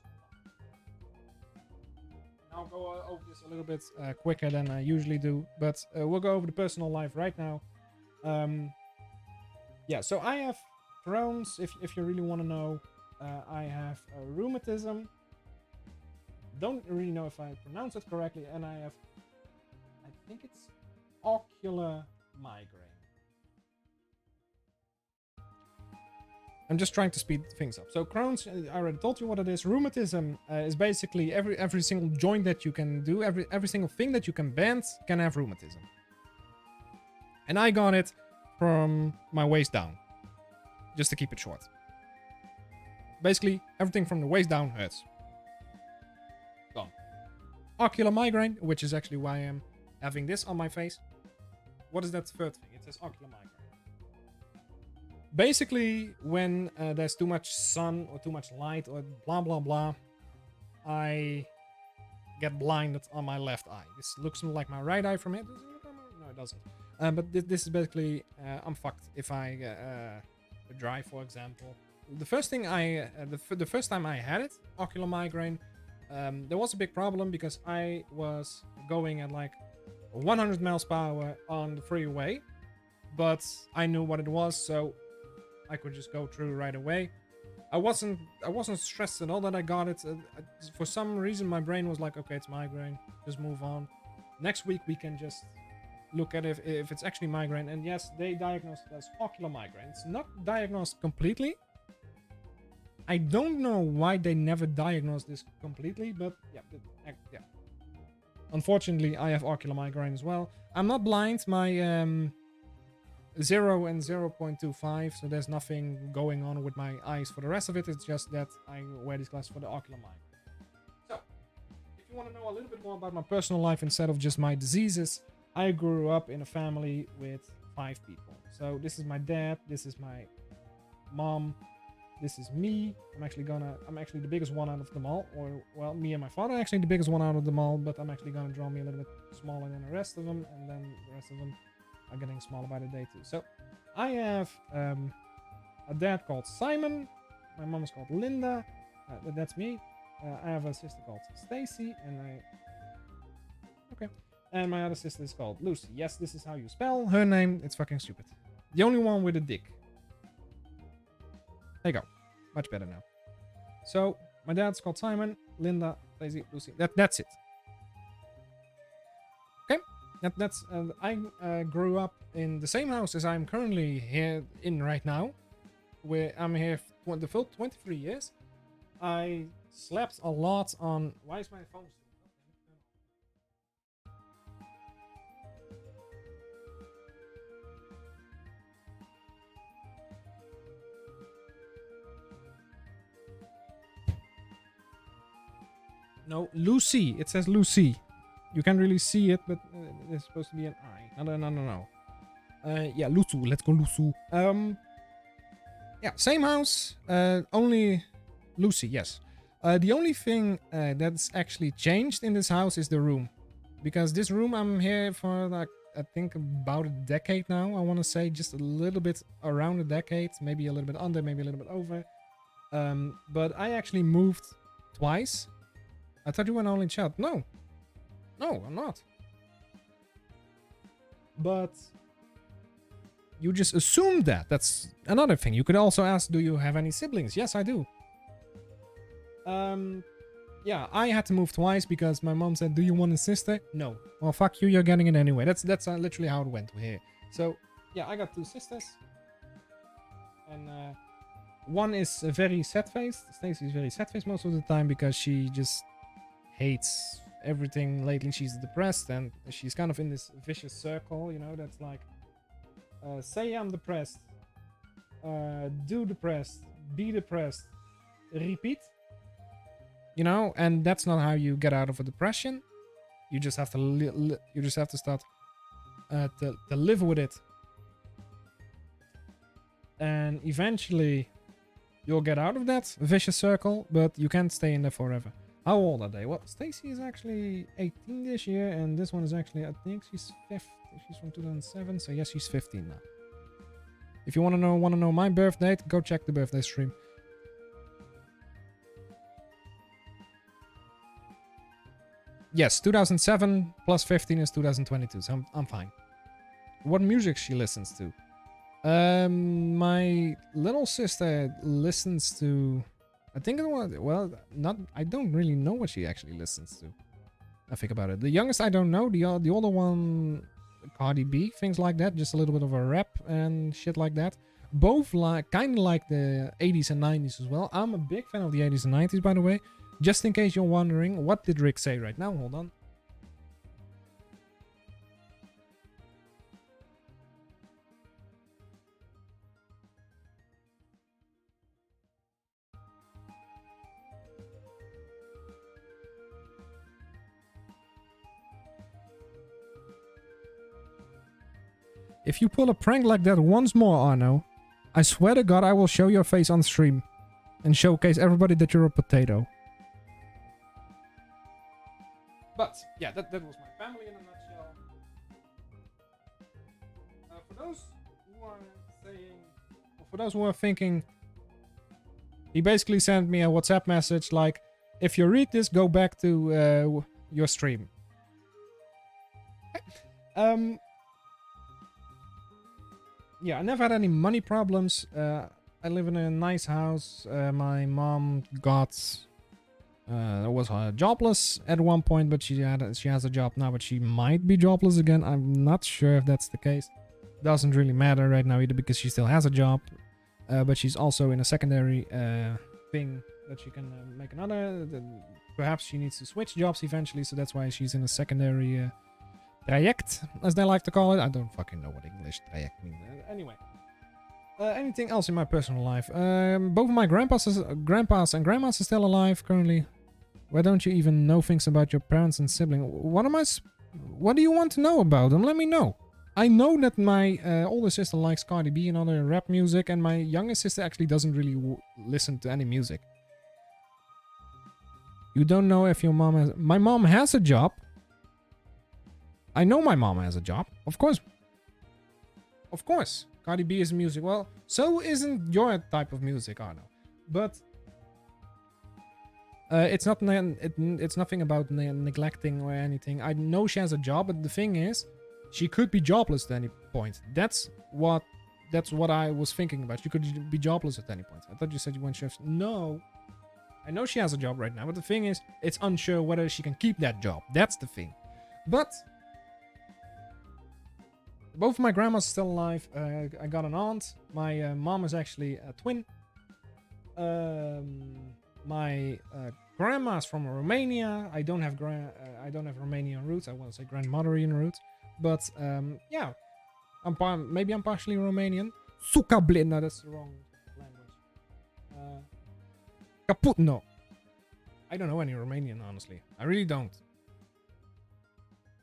I'll go over this a little bit quicker than I usually do, but we'll go over the personal life right now. Yeah, so I have Crohn's, if you really want to know. I have rheumatism. Don't really know if I pronounce it correctly, and I think it's ocular migraine. I'm just trying to speed things up. So Crohn's, I already told you what it is. Rheumatism is basically every single joint that you can do, every single thing that you can bend can have rheumatism. And I got it from my waist down, just to keep it short. Basically, everything from the waist down hurts. Gone. Ocular migraine, which is actually why I'm having this on my face. What is that third thing? It says ocular migraine. Basically, when there's too much sun or too much light or blah blah blah, I get blinded on my left eye. This looks like my right eye from here. Does it look like no, it doesn't. But this is basically I'm fucked if I drive, for example. The first thing the first time I had it, ocular migraine, there was a big problem because I was going at like 100 miles per hour on the freeway, but I knew what it was, so I could just go through right away. I wasn't stressed at all that I got it. For some reason, my brain was like, okay, it's migraine, just move on. Next week we can just look at if it's actually migraine. And yes, they diagnosed it as ocular migraine. It's not diagnosed completely. I don't know why they never diagnosed this completely, but yeah. Unfortunately, I have ocular migraine as well. I'm not blind. My 0 and 0.25, so there's nothing going on with my eyes for the rest of it. It's just that I wear these glasses for the ocular migraine. So, if you want to know a little bit more about my personal life instead of just my diseases, I grew up in a family with 5 people. So this is my dad, this is my mom, this is me. I'm actually the biggest one out of them all. Or, well, me and my father are actually the biggest one out of them all, but I'm actually gonna draw me a little bit smaller than the rest of them, and then the rest of them are getting smaller by the day too. So I have a dad called Simon. My mom is called Linda. That's me. I have a sister called Stacy, and my other sister is called Lucy. Yes, this is how you spell her name. It's fucking stupid. The only one with a dick. There you go. Much better now. So my dad's called Simon, Linda, Stacy, Lucy. That's it. Okay. That's I grew up in the same house as I'm currently here in right now, where I'm here for the full 23 years. I slept a lot on. Why is my phone still? No, Lucy. It says Lucy. You can't really see it, but it's supposed to be an I. No. Yeah, Lusu. Let's go, Lusu. Yeah, same house. Only Lucy. Yes. The only thing that's actually changed in this house is the room, because this room I'm here for like I think about a decade now. I want to say just a little bit around a decade, maybe a little bit under, maybe a little bit over. But I actually moved twice. I thought you were only chat. No, I'm not. But you just assumed that. That's another thing. You could also ask, do you have any siblings? Yes, I do. Yeah, I had to move twice because my mom said, do you want a sister? No. Well, fuck you, you're getting it anyway. That's literally how it went here. So, yeah, I got two sisters. And one is very sad-faced. Stacy is very sad-faced most of the time because she just hates everything lately. She's depressed and she's kind of in this vicious circle, you know, that's like say I'm depressed, do depressed, be depressed, repeat, you know, and that's not how you get out of a depression. You just have to you just have to start to live with it, and eventually you'll get out of that vicious circle, but you can't stay in there forever. How old are they? Well, Stacy is actually 18 this year, and this one is actually, I think she's 50. She's from 2007, so yes, she's 15 now. If you want to know my birth date, go check the birthday stream. Yes, 2007 plus 15 is 2022, so I'm fine. What music she listens to? My little sister listens to, I think it was, well, not, I don't really know what she actually listens to. I think about it. The youngest I don't know. The older one, Cardi B, things like that. Just a little bit of a rap and shit like that. Both like, kind of like the 80s and 90s as well. I'm a big fan of the 80s and 90s, by the way. Just in case you're wondering, what did Rick say right now? Hold on. If you pull a prank like that once more, Arno, I swear to God I will show your face on stream and showcase everybody that you're a potato. But, yeah, that was my family in a nutshell. For those who are saying, or for those who are thinking, he basically sent me a WhatsApp message like, if you read this, go back to your stream. Yeah, I never had any money problems. I live in a nice house. My mom was jobless at one point, but she has a job now, but she might be jobless again. I'm not sure if that's the case. Doesn't really matter right now either because she still has a job, but she's also in a secondary thing that she can make another. Perhaps she needs to switch jobs eventually, so that's why she's in a secondary traject, as they like to call it. I don't fucking know what English traject means. Anyway. Anything else in my personal life? Both of my grandpas and grandmas are still alive currently. Why don't you even know things about your parents and siblings? What do you want to know about them? Let me know. I know that my older sister likes Cardi B and other rap music, and my younger sister actually doesn't really listen to any music. You don't know if your mom has... My mom has a job. I know my mom has a job. Of course. Of course. Cardi B is music. Well, so isn't your type of music, Arno. But it's not. It's nothing about neglecting or anything. I know she has a job, but the thing is, she could be jobless at any point. That's what I was thinking about. She could be jobless at any point. I thought you said you went chef. No, I know she has a job right now, but the thing is, it's unsure whether she can keep that job. That's the thing. But Both of my grandmas are still alive. I got an aunt. My mom is actually a twin. My grandma's from Romania. I don't have Romanian roots. I want to say grandmotherian roots, but yeah, maybe I'm partially Romanian. Suka blin. No, that's the wrong language. Kaputno. I don't know any Romanian, honestly. I really don't.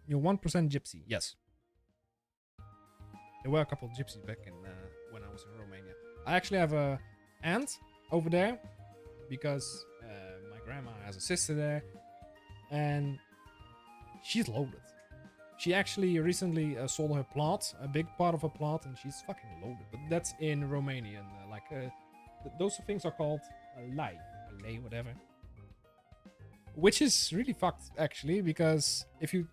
You're 1% gypsy. Yes. There were a couple of gypsies back in when I was in Romania. I actually have a aunt over there because my grandma has a sister there, and she's loaded. She actually recently sold her plot, a big part of her plot, and she's fucking loaded. But that's in Romanian. Those things are called lei, whatever. Which is really fucked, actually, because if you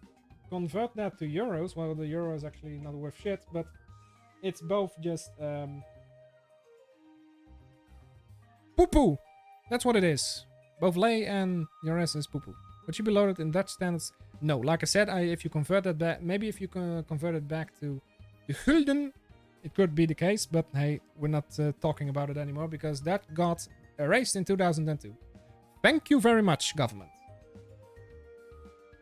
convert that to euros, well, the euro is actually not worth shit, but it's both just poo-poo. That's what it is. Both lei and euros is poo-poo. Would you be loaded in Dutch standards? No. Like I said, if you convert that back, maybe if you can convert it back to the gulden, it could be the case, but hey, we're not talking about it anymore because that got erased in 2002. Thank you very much, government.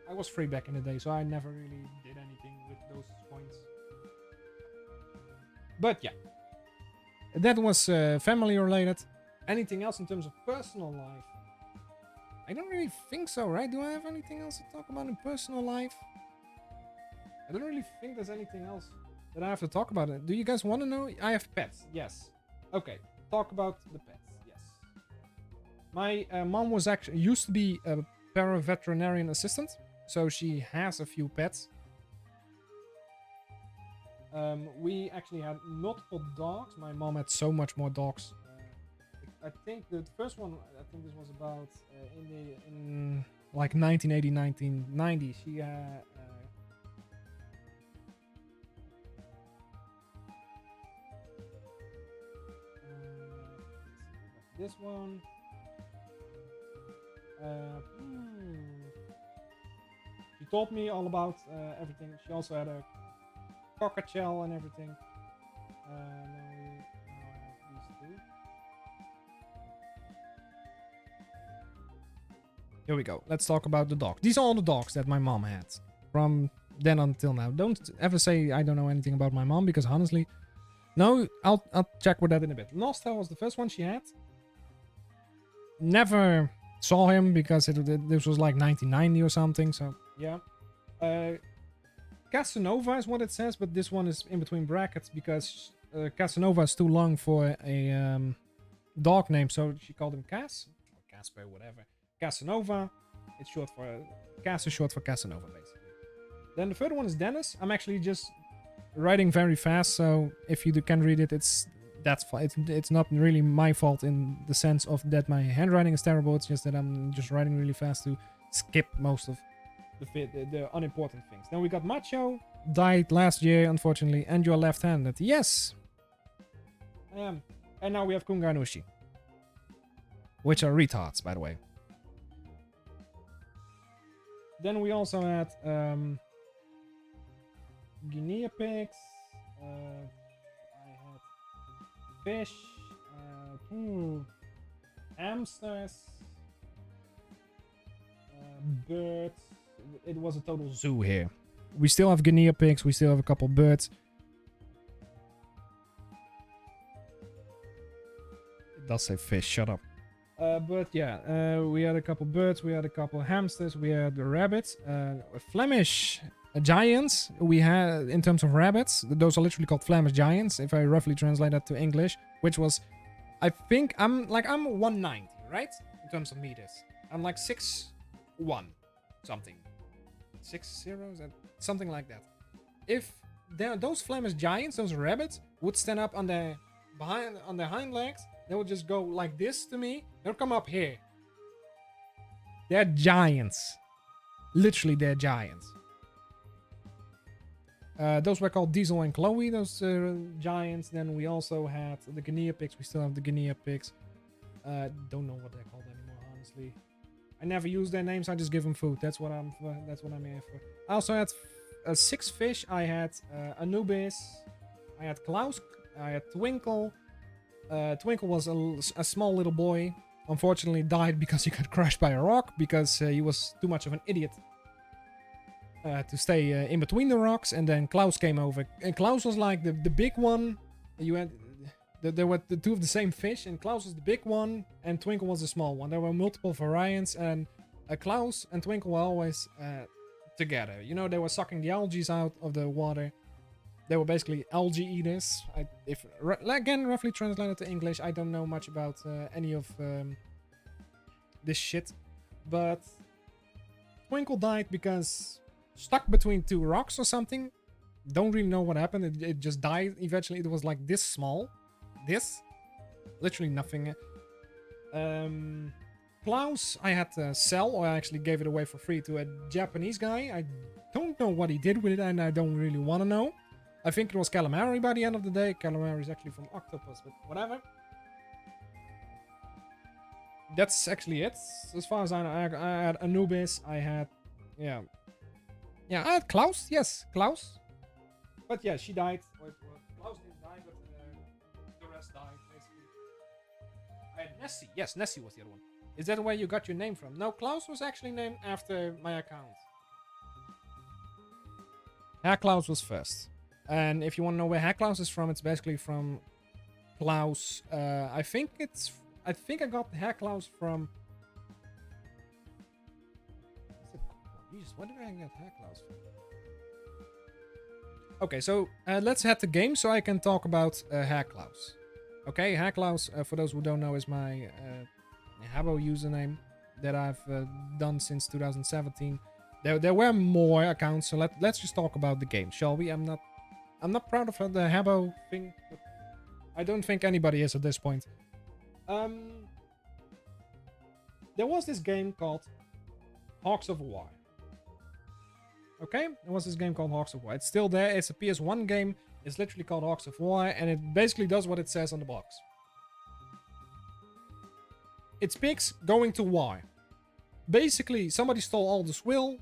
I was free back in the day, so I never really did anything with those points. But yeah, that was family related. Anything else in terms of personal life? I don't really think so, right? Do I have anything else to talk about in personal life? I don't really think there's anything else that I have to talk about. Do you guys want to know? I have pets. Yes. Okay. Talk about the pets. Yes. My mom was actually used to be a para-veterinarian assistant, so she has a few pets. We actually had multiple dogs. My mom had so much more dogs. I think the first one, I think this was about in like 1980, 1990. She this one. She told me all about everything. She also had a cockatiel and everything. Now have these two. Here we go. Let's talk about the dogs. These are all the dogs that my mom had from then until now. Don't ever say I don't know anything about my mom, because honestly, no, I'll check with that in a bit. Nostel was the first one she had. Never saw him because this was like 1990 or something. So yeah. Casanova is what it says, but this one is in between brackets because Casanova is too long for a dog name, so she called him Cas or Casper, whatever. Casanova. It's short for Cas is short for Casanova, basically. Then the third one is Dennis. I'm actually just writing very fast, so if you can read it, that's fine. It's not really my fault in the sense of that my handwriting is terrible. It's just that I'm just writing really fast to skip most of the unimportant things. Then we got Macho, died last year, unfortunately, and you're left-handed. Yes, I am. And now we have Kunga and Ushi, which are retards, by the way. Then we also had guinea pigs. I had fish, hamsters, birds. It was a total zoo here. We still have guinea pigs. We still have a couple birds. It does say fish. Shut up. But yeah, we had a couple birds. We had a couple hamsters. We had rabbits. Flemish giants. We had, in terms of rabbits, those are literally called Flemish giants. If I roughly translate that to English, which was, I think I'm 190, right? In terms of meters, I'm like 6'1", something. 6'0", something like that. If those Flemish giants, those rabbits, would stand up on their hind legs, they would just go like this to me. They'll come up here. They're giants. Literally, they're giants. Those were called Diesel and Chloe, those giants. Then we also had the guinea pigs. We still have the guinea pigs. Don't know what they're called anymore, honestly. I never use their names. I just give them food. That's what I'm here for. I also had 6 fish. I had Anubis, I had Klaus, I had Twinkle. Twinkle was a small little boy. Unfortunately died because he got crushed by a rock because he was too much of an idiot to stay in between the rocks. And then Klaus came over. And Klaus was like the big one. You had... There were the two of the same fish, and Klaus was the big one, and Twinkle was the small one. There were multiple variants, and Klaus and Twinkle were always together. You know, they were sucking the algae out of the water. They were basically algae eaters. Again, roughly translated to English, I don't know much about any of this shit. But Twinkle died because stuck between 2 rocks or something. Don't really know what happened. It just died eventually. It was like this small. This, literally nothing. Klaus I had to sell, or I actually gave it away for free to a Japanese guy. I don't know what he did with it, and I don't really want to know. I think it was calamari by the end of the day. Calamari is actually from octopus, but whatever. That's actually it. As far as I know, I had Anubis. I had, yeah, I had Klaus. Yes, Klaus. But yeah, she died. Klaus didn't die, but the rest died, basically. I had Nessie. Yes, Nessie was the other one. Is that where you got your name from? No, Klaus was actually named after my account. Herr Klaus was first. And if you want to know where Herr Klaus is from, it's basically from Klaus. I think I got Herr Klaus from... Jesus, where did I get Herr Klaus from? Okay, so let's head to game so I can talk about Herr Klaus. Okay, Herr Klaus, for those who don't know, is my Habbo username that I've done since 2017. There were more accounts, so let's just talk about the game, shall we? I'm not proud of the Habbo thing, but I don't think anybody is at this point. There was this game called Hawks of War. Okay, there was this game called Hawks of War. It's still there. It's a PS1 game. It's literally called Hawks of War, and it basically does what it says on the box. It's pigs going to war. Basically, somebody stole all the swill,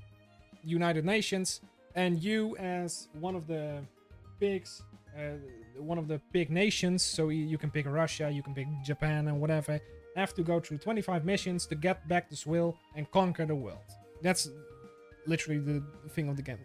United Nations, and you, as one of the pigs, one of the big nations, so you can pick Russia, you can pick Japan, and whatever, have to go through 25 missions to get back the swill and conquer the world. That's literally the thing of the game.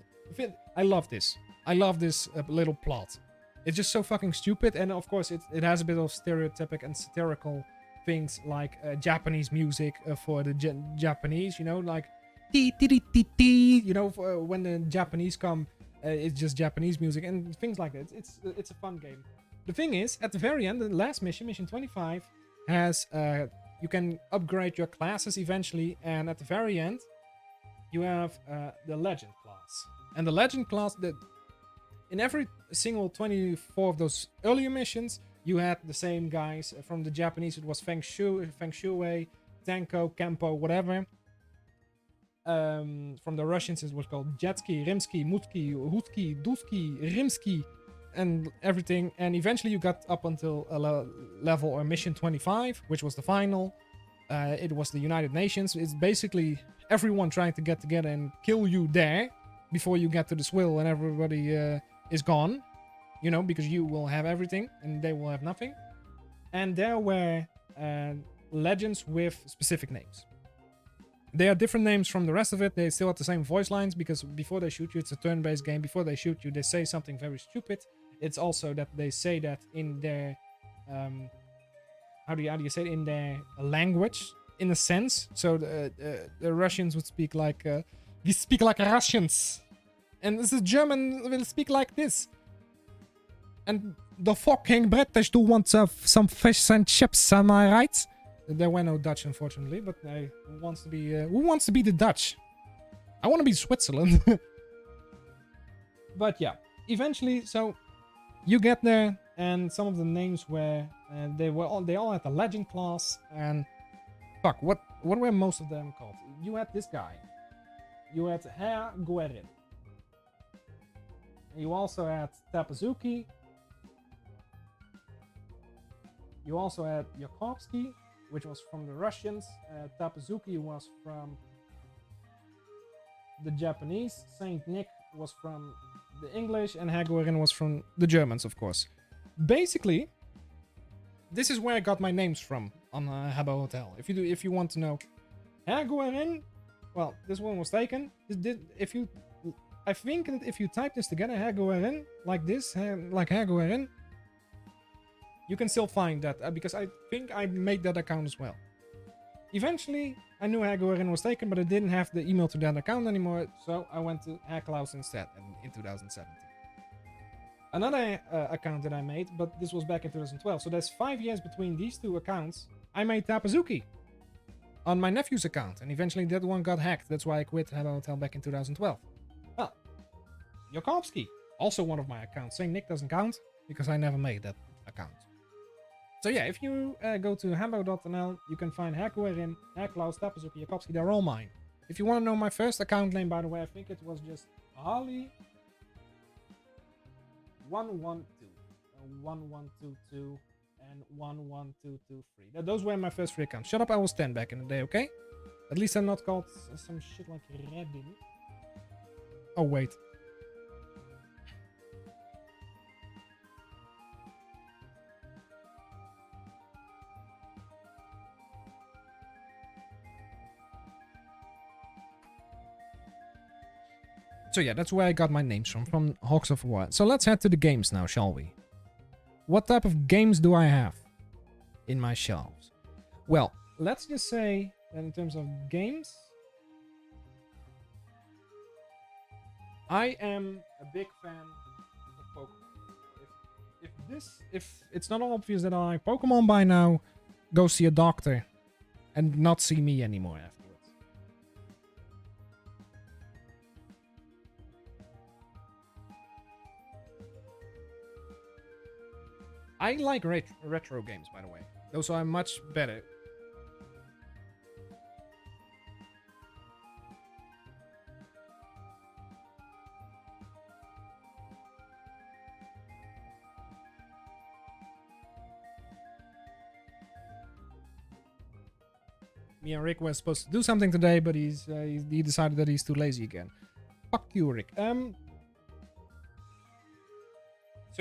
I love this. I love this little plot. It's just so fucking stupid, and of course it has a bit of stereotypic and satirical things like Japanese music for the Japanese, you know, like you know, when the Japanese come, it's just Japanese music and things like that. It's a fun game. The thing is, at the very end, the last mission, mission 25, has you can upgrade your classes eventually, and at the very end you have the legend class. And the legend class, that in every single 24 of those earlier missions, you had the same guys. From the Japanese, it was Feng Shui, Tenko, Kempo, whatever. From the Russians, it was called Jetsky, Rimsky, Mutki, Hutki, Dusky, Rimsky, and everything. And eventually you got up until a level or mission 25, which was the final. It was the United Nations. It's basically everyone trying to get together and kill you there before you get to the swill and everybody is gone. You know, because you will have everything and they will have nothing. And there were legends with specific names. They are different names from the rest of it. They still have the same voice lines because before they shoot you, it's a turn-based game. Before they shoot you, they say something very stupid. It's also that they say that in their how do you say it, in their language, in a sense. So the Russians would speak like we speak like Russians, and the German will speak like this. And the fucking British do want some fish and chips, am I right? There were no Dutch, unfortunately, but who wants to be the Dutch? I want to be Switzerland. But yeah, eventually, so you get there, and some of the names were they all had the legend class, and fuck, what were most of them called? You had this guy. You had Herr Guerin. You also had Tapazuki. You also had Yakovsky, which was from the Russians. Tapazuki was from the Japanese. Saint Nick was from the English and Hagorin was from the Germans, of course. Basically, this is where I got my names from on Habbo Hotel. If you want to know, Hagorin, well, this one was taken. I think that if you type this together, Hagorin, like this, like Hagorin, you can still find that because I think I made that account as well. Eventually, I knew Hagorin was taken, but I didn't have the email to that account anymore, so I went to Haklaus instead in 2017. Another account that I made, but this was back in 2012, so there's 5 years between these two accounts. I made Tapazuki on my nephew's account, and eventually that one got hacked. That's why I quit Habbo Hotel back in 2012. Well, Jokovsky, also one of my accounts. Saying Nick doesn't count because I never made that account. So yeah, if you go to habbo.nl, you can find Hagorin, Haklaus, Tapazuki, Jokovsky. They're all mine. If you want to know my first account name, by the way, I think it was just Harley 112, 1122, and 11223. Those were my first 3 accounts. Shut up, I was 10 back in the day, okay? At least I'm not called some shit like Reddit. Oh, wait. So yeah, that's where I got my names from Hawks of War. So let's head to the games now, shall we? What type of games do I have in my shelves? Well, let's just say that in terms of games, I am a big fan of Pokemon. If it's not obvious that I like Pokemon by now, go see a doctor and not see me anymore afterwards. I like retro games, by the way. Those are much better. Me and Rick were supposed to do something today, but he decided that he's too lazy again. Fuck you, Rick. So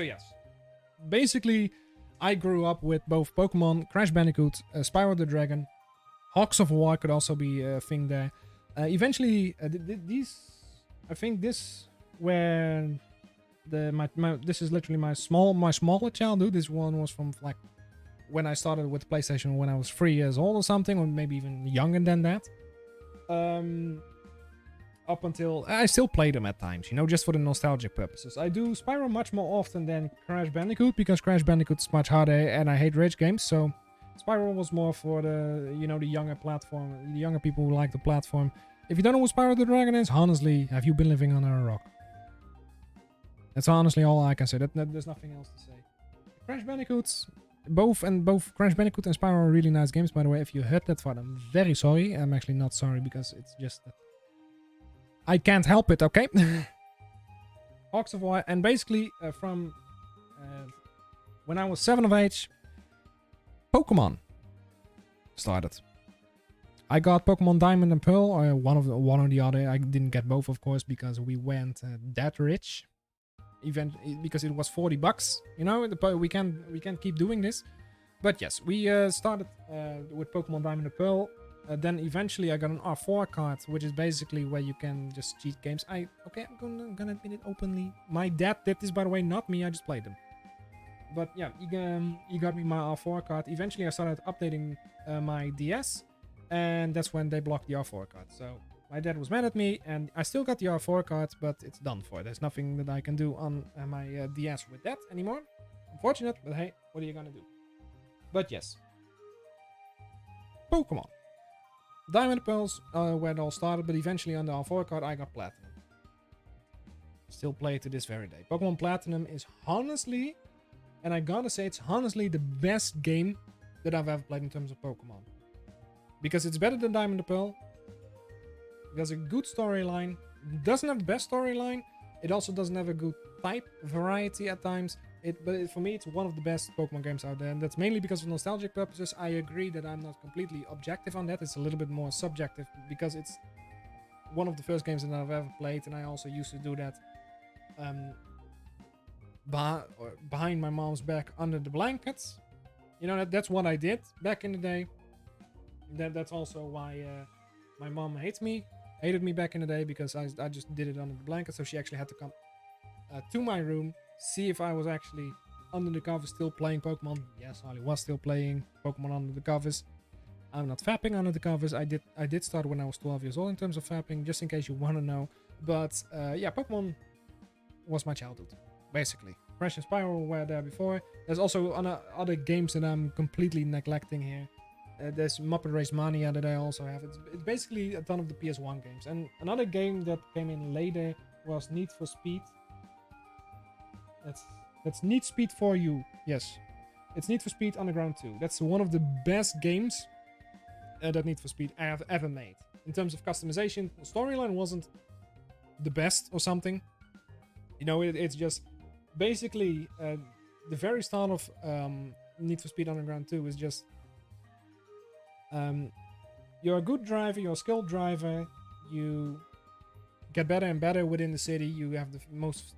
yes. Basically, I grew up with both Pokemon, Crash Bandicoot, Spyro the Dragon, Hawks of War could also be a thing there. Eventually, I think this where this is literally my smaller childhood. This one was from like when I started with PlayStation when I was 3 years old or something, or maybe even younger than that. Up until I still play them at times, you know, just for the nostalgic purposes. I do Spyro much more often than Crash Bandicoot because Crash Bandicoot is much harder and I hate rage games. So Spyro was more for the, you know, the younger platform, the younger people who like the platform. If you don't know what Spyro the Dragon is, honestly, have you been living under a rock? That's honestly all I can say. There's nothing else to say. Crash Bandicoots, both Crash Bandicoot and Spyro are really nice games, by the way. If you heard that far, I'm very sorry. I'm actually not sorry because it's just that I can't help it, okay? Hawks of War, and basically from when I was 7 of age, Pokemon started. I got Pokemon Diamond and Pearl, or one or the other. I didn't get both, of course, because we went that rich. Because it was $40, you know. We can't keep doing this. But yes, we started with Pokemon Diamond and Pearl. Then eventually I got an R4 card, which is basically where you can just cheat games. I'm gonna admit it openly. My dad did this, by the way, not me. I just played them. But yeah, he got me my R4 card. Eventually I started updating my DS, and that's when they blocked the R4 card. So my dad was mad at me, and I still got the R4 card, but it's done for. There's nothing that I can do on my DS with that anymore. Unfortunate, but hey, what are you gonna do? But yes. Pokemon. Diamond Pearls, where it all started, but eventually on the R4 card I got Platinum. Still play it to this very day. Pokemon Platinum is honestly, and I gotta say, it's honestly the best game that I've ever played in terms of Pokemon. Because it's better than Diamond and Pearl. It has a good storyline. It doesn't have the best storyline. It also doesn't have a good type variety at times. But for me, it's one of the best Pokemon games out there. And that's mainly because of nostalgic purposes. I agree that I'm not completely objective on that. It's a little bit more subjective because it's one of the first games that I've ever played. And I also used to do that um, behind my mom's back under the blankets. You know, that's what I did back in the day. That's also why my mom hated me back in the day, because I just did it under the blanket. So she actually had to come to my room, see if I was actually under the covers still playing Pokemon. Yes, I was still playing Pokemon under the covers. I'm not fapping under the covers. I did start when I was 12 years old in terms of fapping, just in case you want to know. But yeah, Pokemon was my childhood, basically. Crash and Spiral were there before. There's also other games that I'm completely neglecting here. There's Muppet Race Mania that I also have. It's basically a ton of the PS1 games. And another game that came in later was Need for Speed. That's Need Speed for You. Yes, it's Need for Speed Underground 2. That's one of the best games that Need for Speed I have ever made. In terms of customization, the storyline wasn't the best or something. You know, it's just basically the very start of Need for Speed Underground 2 is just you're a good driver, you're a skilled driver, you get better and better within the city. You have the most.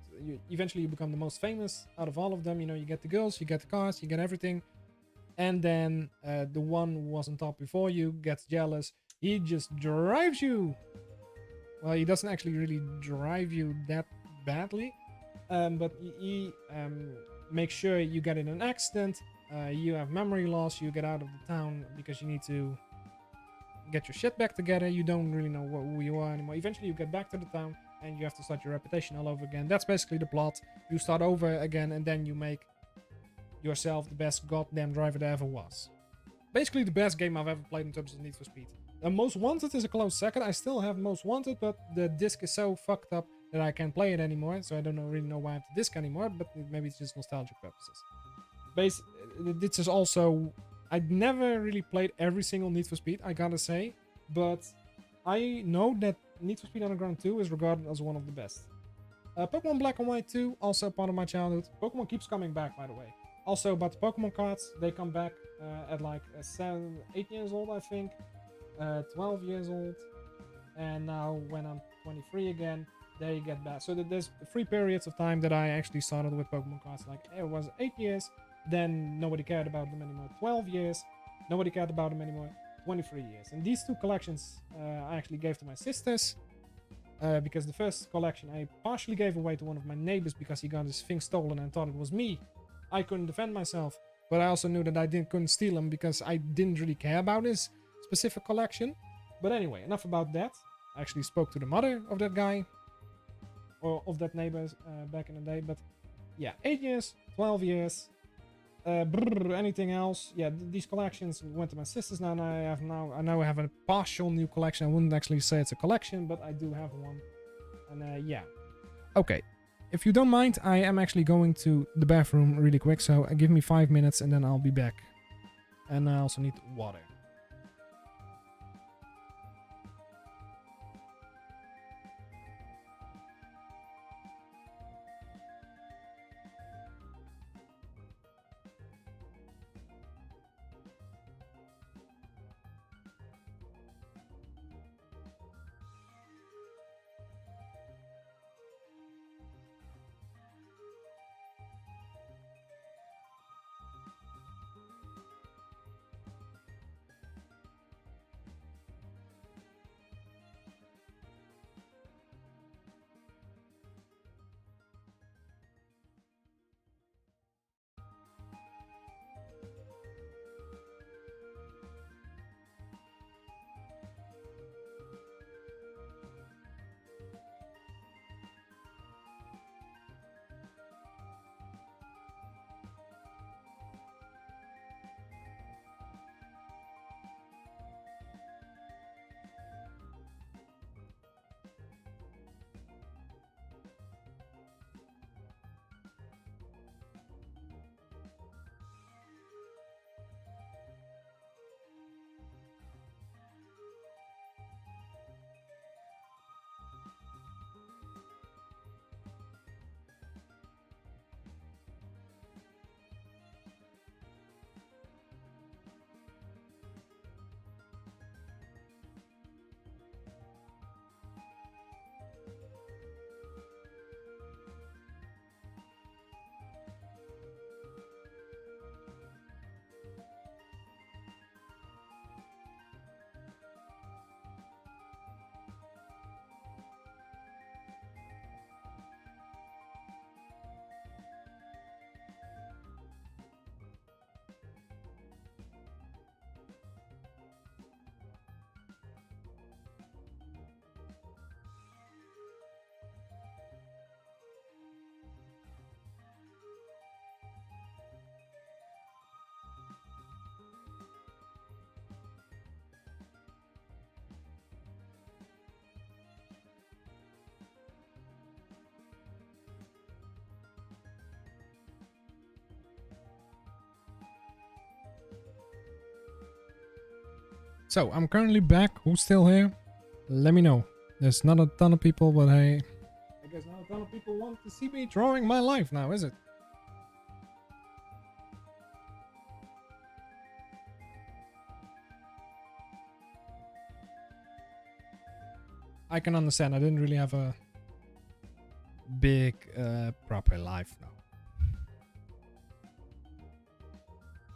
Eventually, you become the most famous out of all of them. You know, you get the girls, you get the cars, you get everything. And then the one who was on top before you gets jealous. He just drives you. Well, he doesn't actually really drive you that badly, but he makes sure you get in an accident. You have memory loss. You get out of the town because you need to get your shit back together. You don't really know who you are anymore. Eventually, you get back to the town and you have to start your reputation all over again. That's basically the plot. You start over again, and then you make yourself the best goddamn driver there ever was. Basically, the best game I've ever played in terms of Need for Speed. Most Wanted is a close second. I still have Most Wanted, but the disc is so fucked up that I can't play it anymore. So I don't really know why I have the disc anymore, but maybe it's just nostalgic purposes. This is also... I'd never really played every single Need for Speed, I gotta say, but I know that Need for Speed Underground 2 is regarded as one of the best. Pokemon Black and White 2, also part of my childhood. Pokemon keeps coming back, by the way. Also about the Pokemon cards, they come back at like 7, 8 years old, I think. 12 years old. And now when I'm 23 again, they get back. So there's 3 periods of time that I actually started with Pokemon cards. Like it was 8 years, then nobody cared about them anymore. 12 years, nobody cared about them anymore. 23 years. And these 2 collections I actually gave to my sisters. Because the first collection I partially gave away to one of my neighbors because he got his thing stolen and thought it was me. I couldn't defend myself, but I also knew that I couldn't steal him because I didn't really care about his specific collection. But anyway, enough about that. I actually spoke to the mother of that guy, or of that neighbor back in the day. But yeah, 8 years, 12 years, anything else? Yeah, these collections went to my sisters now, and I now have a partial new collection. I wouldn't actually say it's a collection, but I do have one. And yeah. Okay. If you don't mind, I am actually going to the bathroom really quick, so give me 5 minutes and then I'll be back. And I also need water. So, I'm currently back. Who's still here? Let me know. There's not a ton of people, but hey, I guess not a ton of people want to see me drawing my life now, is it? I can understand. I didn't really have a big proper life now.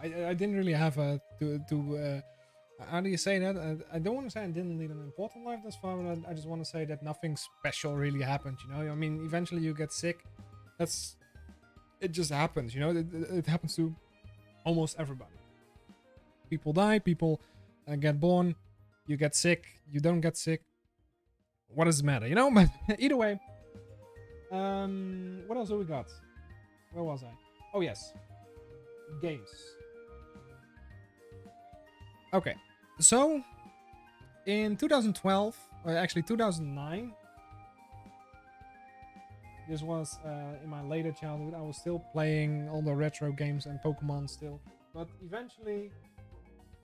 I didn't really have a how do you say that? I don't want to say I didn't lead an important life thus far, but I just want to say that nothing special really happened, you know? I mean, eventually you get sick. It just happens, you know? It happens to almost everybody. People die, people get born, you get sick, you don't get sick. What does it matter, you know? But either way, what else do we got? Where was I? Oh, yes. Games. Okay, so in 2012, or actually 2009, this was in my later childhood. I was still playing all the retro games and Pokemon still, but eventually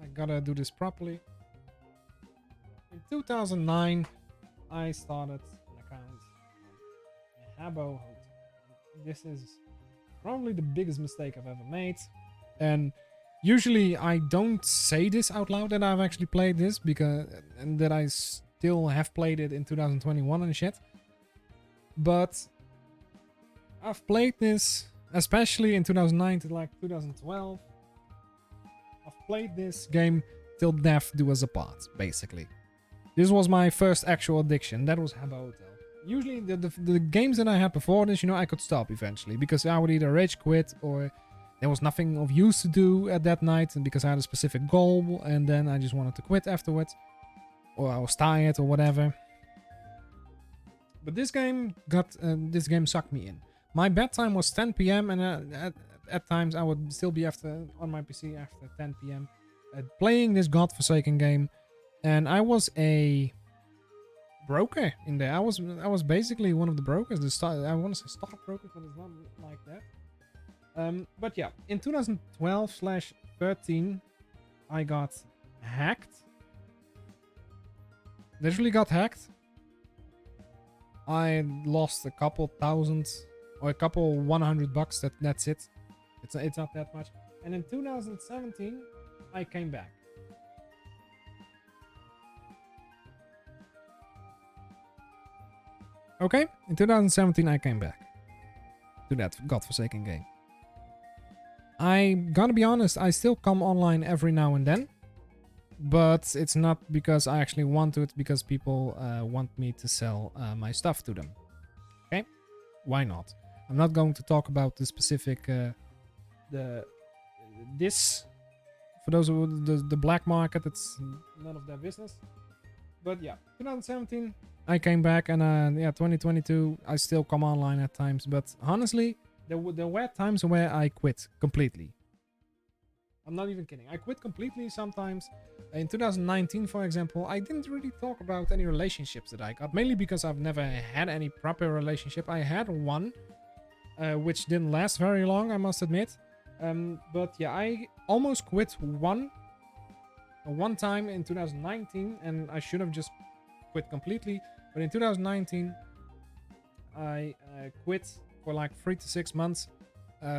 I gotta do this properly. In 2009, I started an account on Habbo Hotel. This is probably the biggest mistake I've ever made, and usually I don't say this out loud that I've actually played this, because and that I still have played it in 2021 and shit. But I've played this especially in 2009 to like 2012. I've played this game till death do us apart, basically. This was my first actual addiction. That was Habbo Hotel. Usually the games that I had before this, you know, I could stop eventually, because I would either rage quit or there was nothing of use to do at that night, and because I had a specific goal, and then I just wanted to quit afterwards, or I was tired or whatever. But this game sucked me in. My bedtime was 10 p.m. and at times I would still be on my PC after 10 p.m. Playing this godforsaken game, and I was a broker in there. I was basically one of the brokers. I want to say stockbrokers, but it's not like that. But yeah, in 2012/13, I got hacked. Literally got hacked. I lost a couple thousand or a couple $100. That's it. It's not that much. And in 2017, I came back. Okay, in 2017 I came back to that godforsaken game. I gotta be honest, I still come online every now and then, but it's not because I actually want to, it's because people want me to sell my stuff to them. Okay, why not? I'm not going to talk about the specific this for those who the black market. It's none of their business. But yeah, 2017 I came back, and yeah, 2022 I still come online at times, but honestly, there were times where I quit completely. I'm not even kidding. I quit completely sometimes. In 2019, for example, I didn't really talk about any relationships that I got, mainly because I've never had any proper relationship. I had one, which didn't last very long, I must admit. But yeah, I almost quit one time in 2019, and I should have just quit completely. But in 2019, I quit for like 3 to 6 months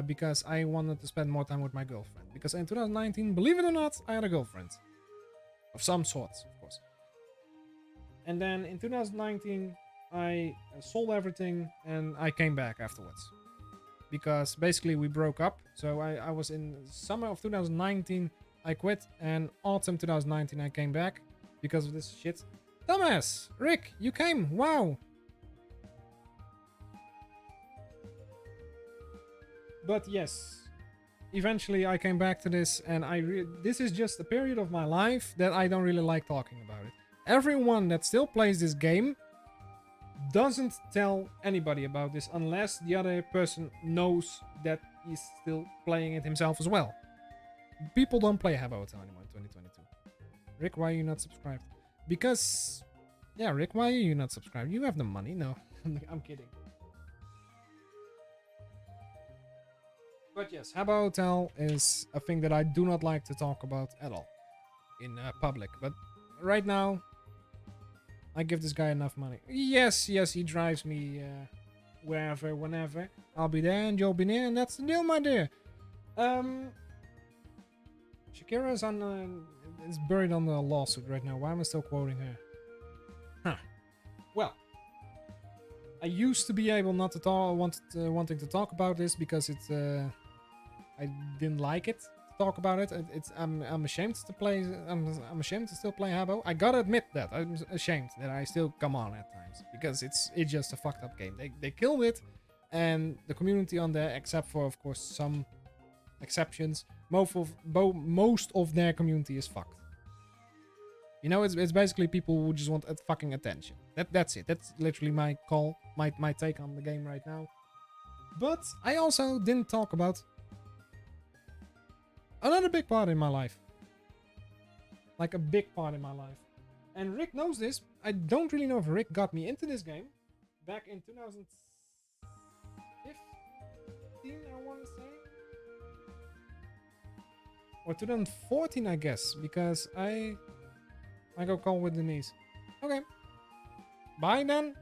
because I wanted to spend more time with my girlfriend. Because in 2019, believe it or not, I had a girlfriend of some sort, of course. And then in 2019, I sold everything and I came back afterwards. Because basically we broke up. So I was in summer of 2019, I quit, and autumn 2019 I came back because of this shit. Dumbass! Rick, you came! Wow! But yes, eventually I came back to this, and this is just a period of my life that I don't really like talking about it. Everyone that still plays this game doesn't tell anybody about this unless the other person knows that he's still playing it himself as well. People don't play Habbo Hotel anymore in 2022. Rick, why are you not subscribed? Because, yeah, Rick, why are you not subscribed? You have the money. No, I'm kidding. But yes, Habbo Hotel is a thing that I do not like to talk about at all. in public. But right now, I give this guy enough money. Yes, he drives me wherever, whenever. I'll be there and you'll be near, and that's the deal, my dear. Shakira is buried on the lawsuit right now. Why am I still quoting her? Huh. Well, I used to be able not to talk, wanting to talk about this because it's I didn't like it to talk about it. I'm ashamed to play. I'm ashamed to still play Habbo. I gotta admit that I'm ashamed that I still come on at times because it's just a fucked up game. They killed it, and the community on there, except for of course some exceptions, most of their community is fucked. You know, it's basically people who just want fucking attention. That's it. That's literally my call, my take on the game right now. But I also didn't talk about another big part in my life. Like a big part in my life. And Rick knows this. I don't really know if Rick got me into this game back in 2015, I want to say. Or 2014, I guess, because I go call with Denise. Okay. Bye then.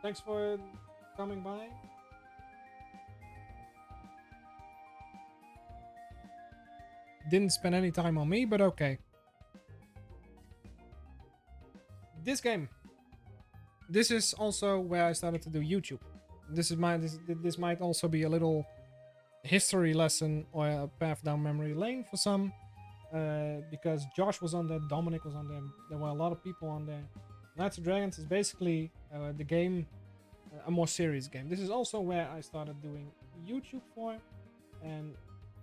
Thanks for coming by. Didn't spend any time on me, but okay. This game. This is also where I started to do YouTube. This might also be a little history lesson or a path down memory lane for some. Because Josh was on there, Dominic was on there, there were a lot of people on there. Knights of Dragons is basically the game, a more serious game. This is also where I started doing YouTube for, and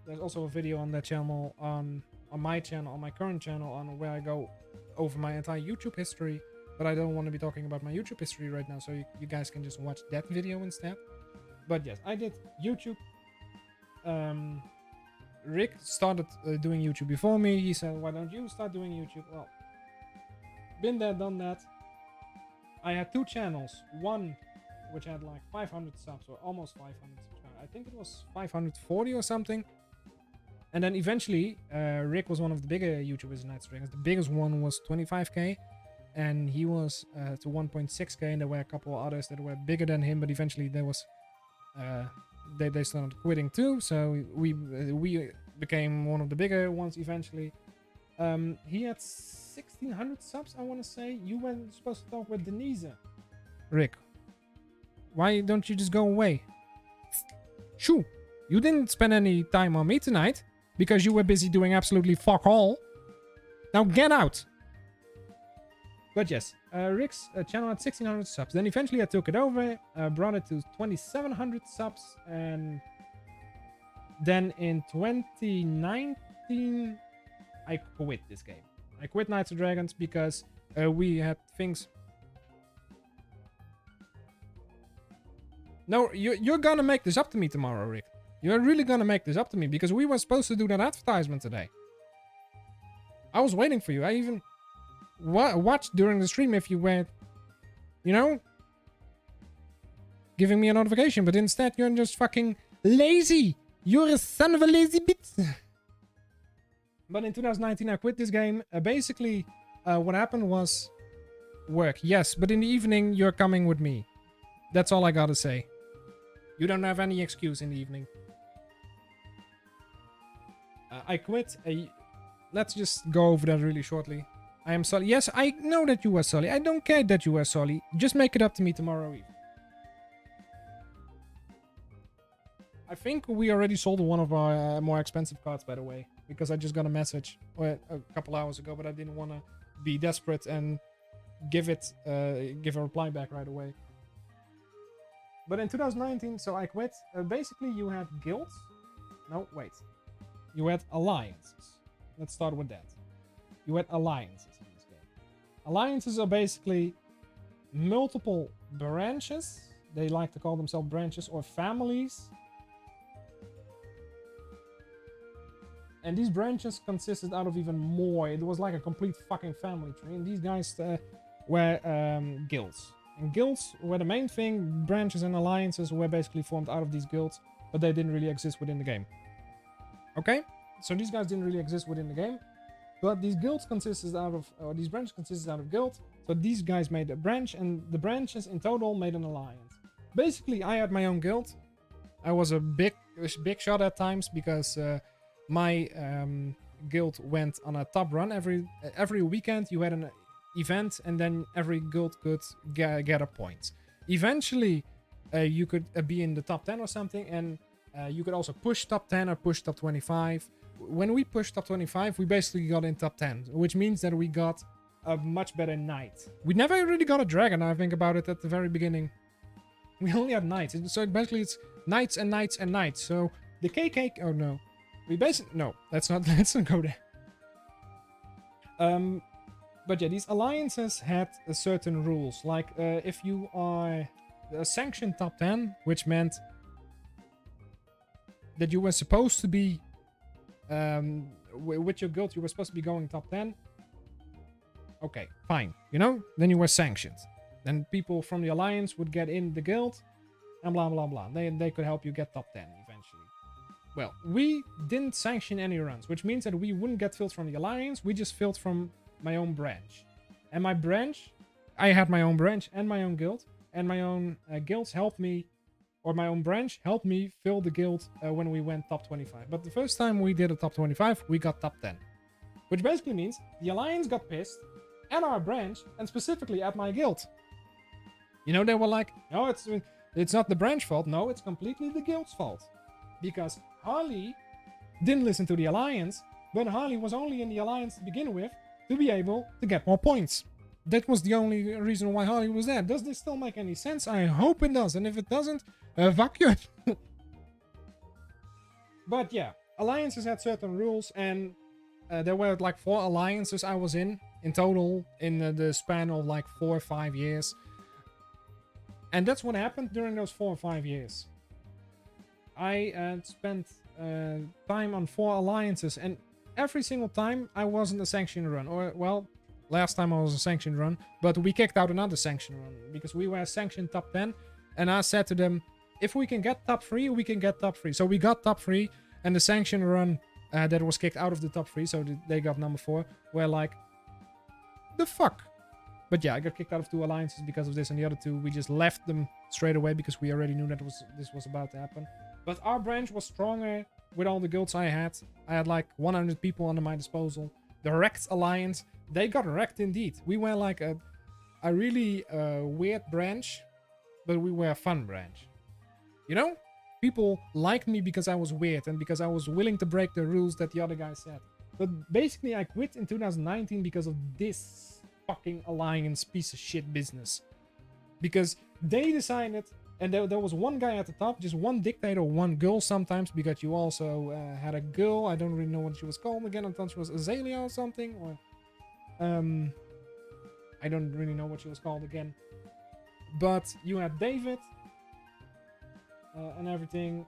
there's also a video on that channel, on my channel, on my current channel, on where I go over my entire YouTube history, but I don't want to be talking about my YouTube history right now, so you guys can just watch that video instead. But yes, I did YouTube. Rick started doing YouTube before me. He said, why don't you start doing YouTube? Well, been there, done that. I had two channels. One which had like 500 subs, or almost 500 subscribers. I think it was 540 or something. And then eventually, Rick was one of the bigger YouTubers in Knights of Dragons. The biggest one was 25k. And he was to 1.6k. And there were a couple of others that were bigger than him. But eventually there was... They started quitting too, so we became one of the bigger ones eventually. He had 1600 subs, I want to say. You were supposed to talk with Denise. Rick, why don't you just go away? Shoo, you didn't spend any time on me tonight because you were busy doing absolutely fuck all. Now get out. But yes, Rick's channel had 1600 subs. Then eventually I took it over, brought it to 2700 subs, and then in 2019 I quit this game. I quit Knights of Dragons because we had things. No, you're gonna make this up to me tomorrow, Rick. You're really gonna make this up to me because we were supposed to do that advertisement today. I was waiting for you. I even watched during the stream if you were, you know, giving me a notification, but instead you're just fucking lazy. You're a son of a lazy bitch. But in 2019 I quit this game. Basically, what happened was work. Yes, but in the evening you're coming with me. That's all I gotta say. You don't have any excuse in the evening. I quit. Let's just go over that really shortly. I am sorry. Yes, I know that you were sorry. I don't care that you were sorry. Just make it up to me tomorrow evening. I think we already sold one of our more expensive cards, by the way. Because I just got a message a couple hours ago, but I didn't want to be desperate and give a reply back right away. But in 2019, so I quit. Basically, you had guilds. No, wait. You had alliances. Let's start with that. You had alliances in this game. Alliances are basically multiple branches. They like to call themselves branches or families. And these branches consisted out of even more. It was like a complete fucking family tree. And these guys were guilds. And guilds were the main thing. Branches and alliances were basically formed out of these guilds. But they didn't really exist within the game. Okay? So these guys didn't really exist within the game. But these guilds consisted out of, or these branches consisted out of guild. So these guys made a branch, and the branches in total made an alliance. Basically, I had my own guild. I was a big shot at times because my guild went on a top run every weekend. You had an event, and then every guild could get a point. Eventually, you could be in the top 10 or something, and you could also push top 10 or push top 25. When we pushed top 25, we basically got in top 10, which means that we got a much better knight. We never really got a dragon, I think about it at the very beginning. We only had knights, so basically it's knights and knights and knights. So the KK, oh no, we basically, no, let's not go there. But yeah, these alliances had certain rules, like if you are a sanctioned top 10, which meant that you were supposed to be with your guild, you were supposed to be going top 10. Okay, fine, you know, then you were sanctioned. Then people from the alliance would get in the guild, and blah blah blah. They could help you get top 10 eventually. Well, we didn't sanction any runs, which means that we wouldn't get filled from the alliance. We just filled from my own branch. And my branch, I had my own branch and my own guild, and my own guilds helped me, or my own branch helped me fill the guild when we went top 25. But the first time we did a top 25, we got top 10. Which basically means the alliance got pissed at our branch, and specifically at my guild. You know, they were like, no, it's not the branch fault. No, it's completely the guild's fault. Because Harley didn't listen to the alliance, but Harley was only in the alliance to begin with to be able to get more points. That was the only reason why Harley was there. Does this still make any sense? I hope it does. And if it doesn't, fuck you. But yeah, alliances had certain rules, and there were like 4 alliances I was in total in the span of like 4 or 5 years. And that's what happened during those 4 or 5 years. I spent time on 4 alliances, and every single time I wasn't a sanctioned run. Or, well, last time I was a sanctioned run, but we kicked out another sanctioned run because we were sanctioned top 10. And I said to them, if we can get top 3, we can get top 3. So we got top 3, and the sanctioned run that was kicked out of the top 3, so they got number 4, were like, the fuck? But yeah, I got kicked out of 2 alliances because of this, and the other 2, we just left them straight away because we already knew that this was about to happen. But our branch was stronger with all the guilds I had. I had like 100 people under my disposal. The wrecked alliance, they got wrecked indeed. We were like a really weird branch, but we were a fun branch. You know? People liked me because I was weird and because I was willing to break the rules that the other guys said. But basically, I quit in 2019 because of this fucking alliance piece of shit business. Because they decided, and there was one guy at the top, just one dictator, one girl sometimes, because you also had a girl. I don't really know what she was called again. I thought she was Azalea or something, or I don't really know what she was called again. But you had David and everything.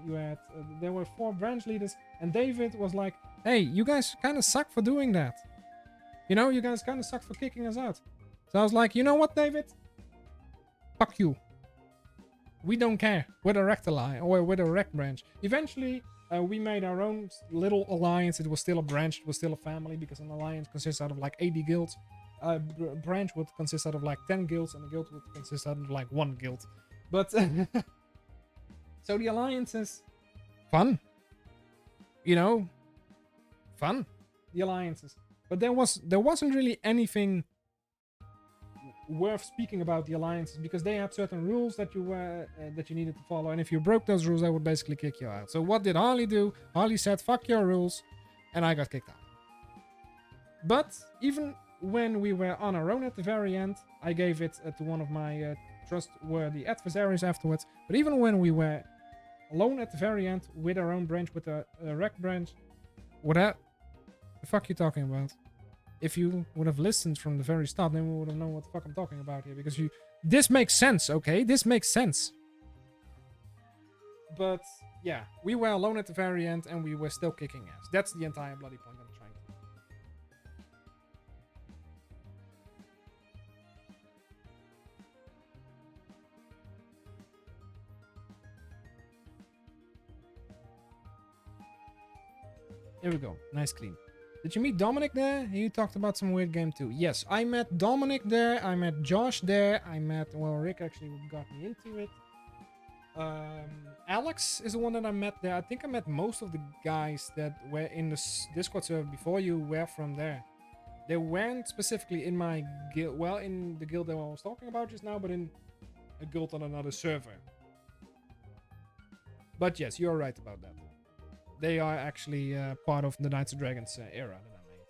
You had there were 4 branch leaders, and David was like, "Hey, you guys kind of suck for doing that. You know, you guys kind of suck for kicking us out." So I was like, you know what, David? Fuck you. We don't care. We're a wrecked alliance, or we're a wrecked branch. Eventually, we made our own little alliance. It was still a branch. It was still a family, because an alliance consists out of like 80 guilds. A branch would consist out of like 10 guilds, and a guild would consist out of like 1 guild. But so the alliance is fun. You know, fun. The alliances. But there wasn't really anything worth speaking about the alliances, because they had certain rules that you needed to follow, and if you broke those rules, I would basically kick you out. So what did Harley do? Harley said, "Fuck your rules," and I got kicked out. But even when we were on our own at the very end, I gave it to one of my trustworthy adversaries afterwards. But even when we were alone at the very end with our own branch, with a wreck branch, what the fuck you talking about? If you would have listened from the very start, then we would have known what the fuck I'm talking about here. Because this makes sense, okay? This makes sense. But yeah, we were alone at the very end, and we were still kicking ass. That's the entire bloody point I'm trying to make. Here we go. Nice clean. Did you meet Dominic there? You talked about some weird game too. Yes, I met Dominic there. I met Josh there. I met, well, Rick actually got me into it. Alex is the one that I met there. I think I met most of the guys that were in the Discord server before you were from there. They weren't specifically in my guild, well, in the guild that I was talking about just now, but in a guild on another server. But yes, you're right about that. They are actually part of the Knights of Dragons era that I made.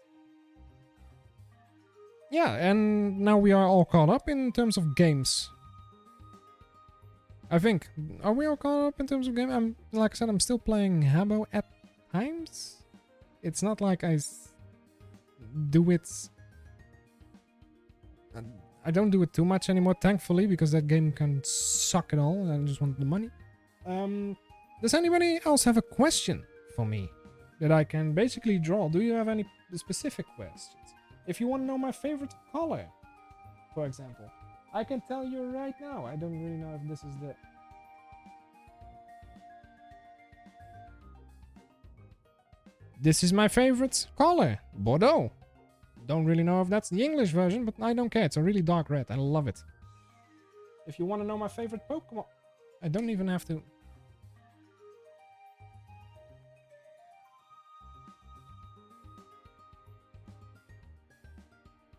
Yeah, and now we are all caught up in terms of games. I think. Are we all caught up in terms of game? Like I said, I'm still playing Habbo at times. It's not like I do it. I don't do it too much anymore, thankfully, because that game can suck it all. I just want the money. Does anybody else have a question for me that I can basically draw? Do you have any specific questions? If you want to know my favorite color, for example, I can tell you right now. I don't really know if this is the... This is my favorite color, Bordeaux. Don't really know if that's the English version, but I don't care. It's a really dark red. I love it. If you want to know my favorite Pokemon, I don't even have to...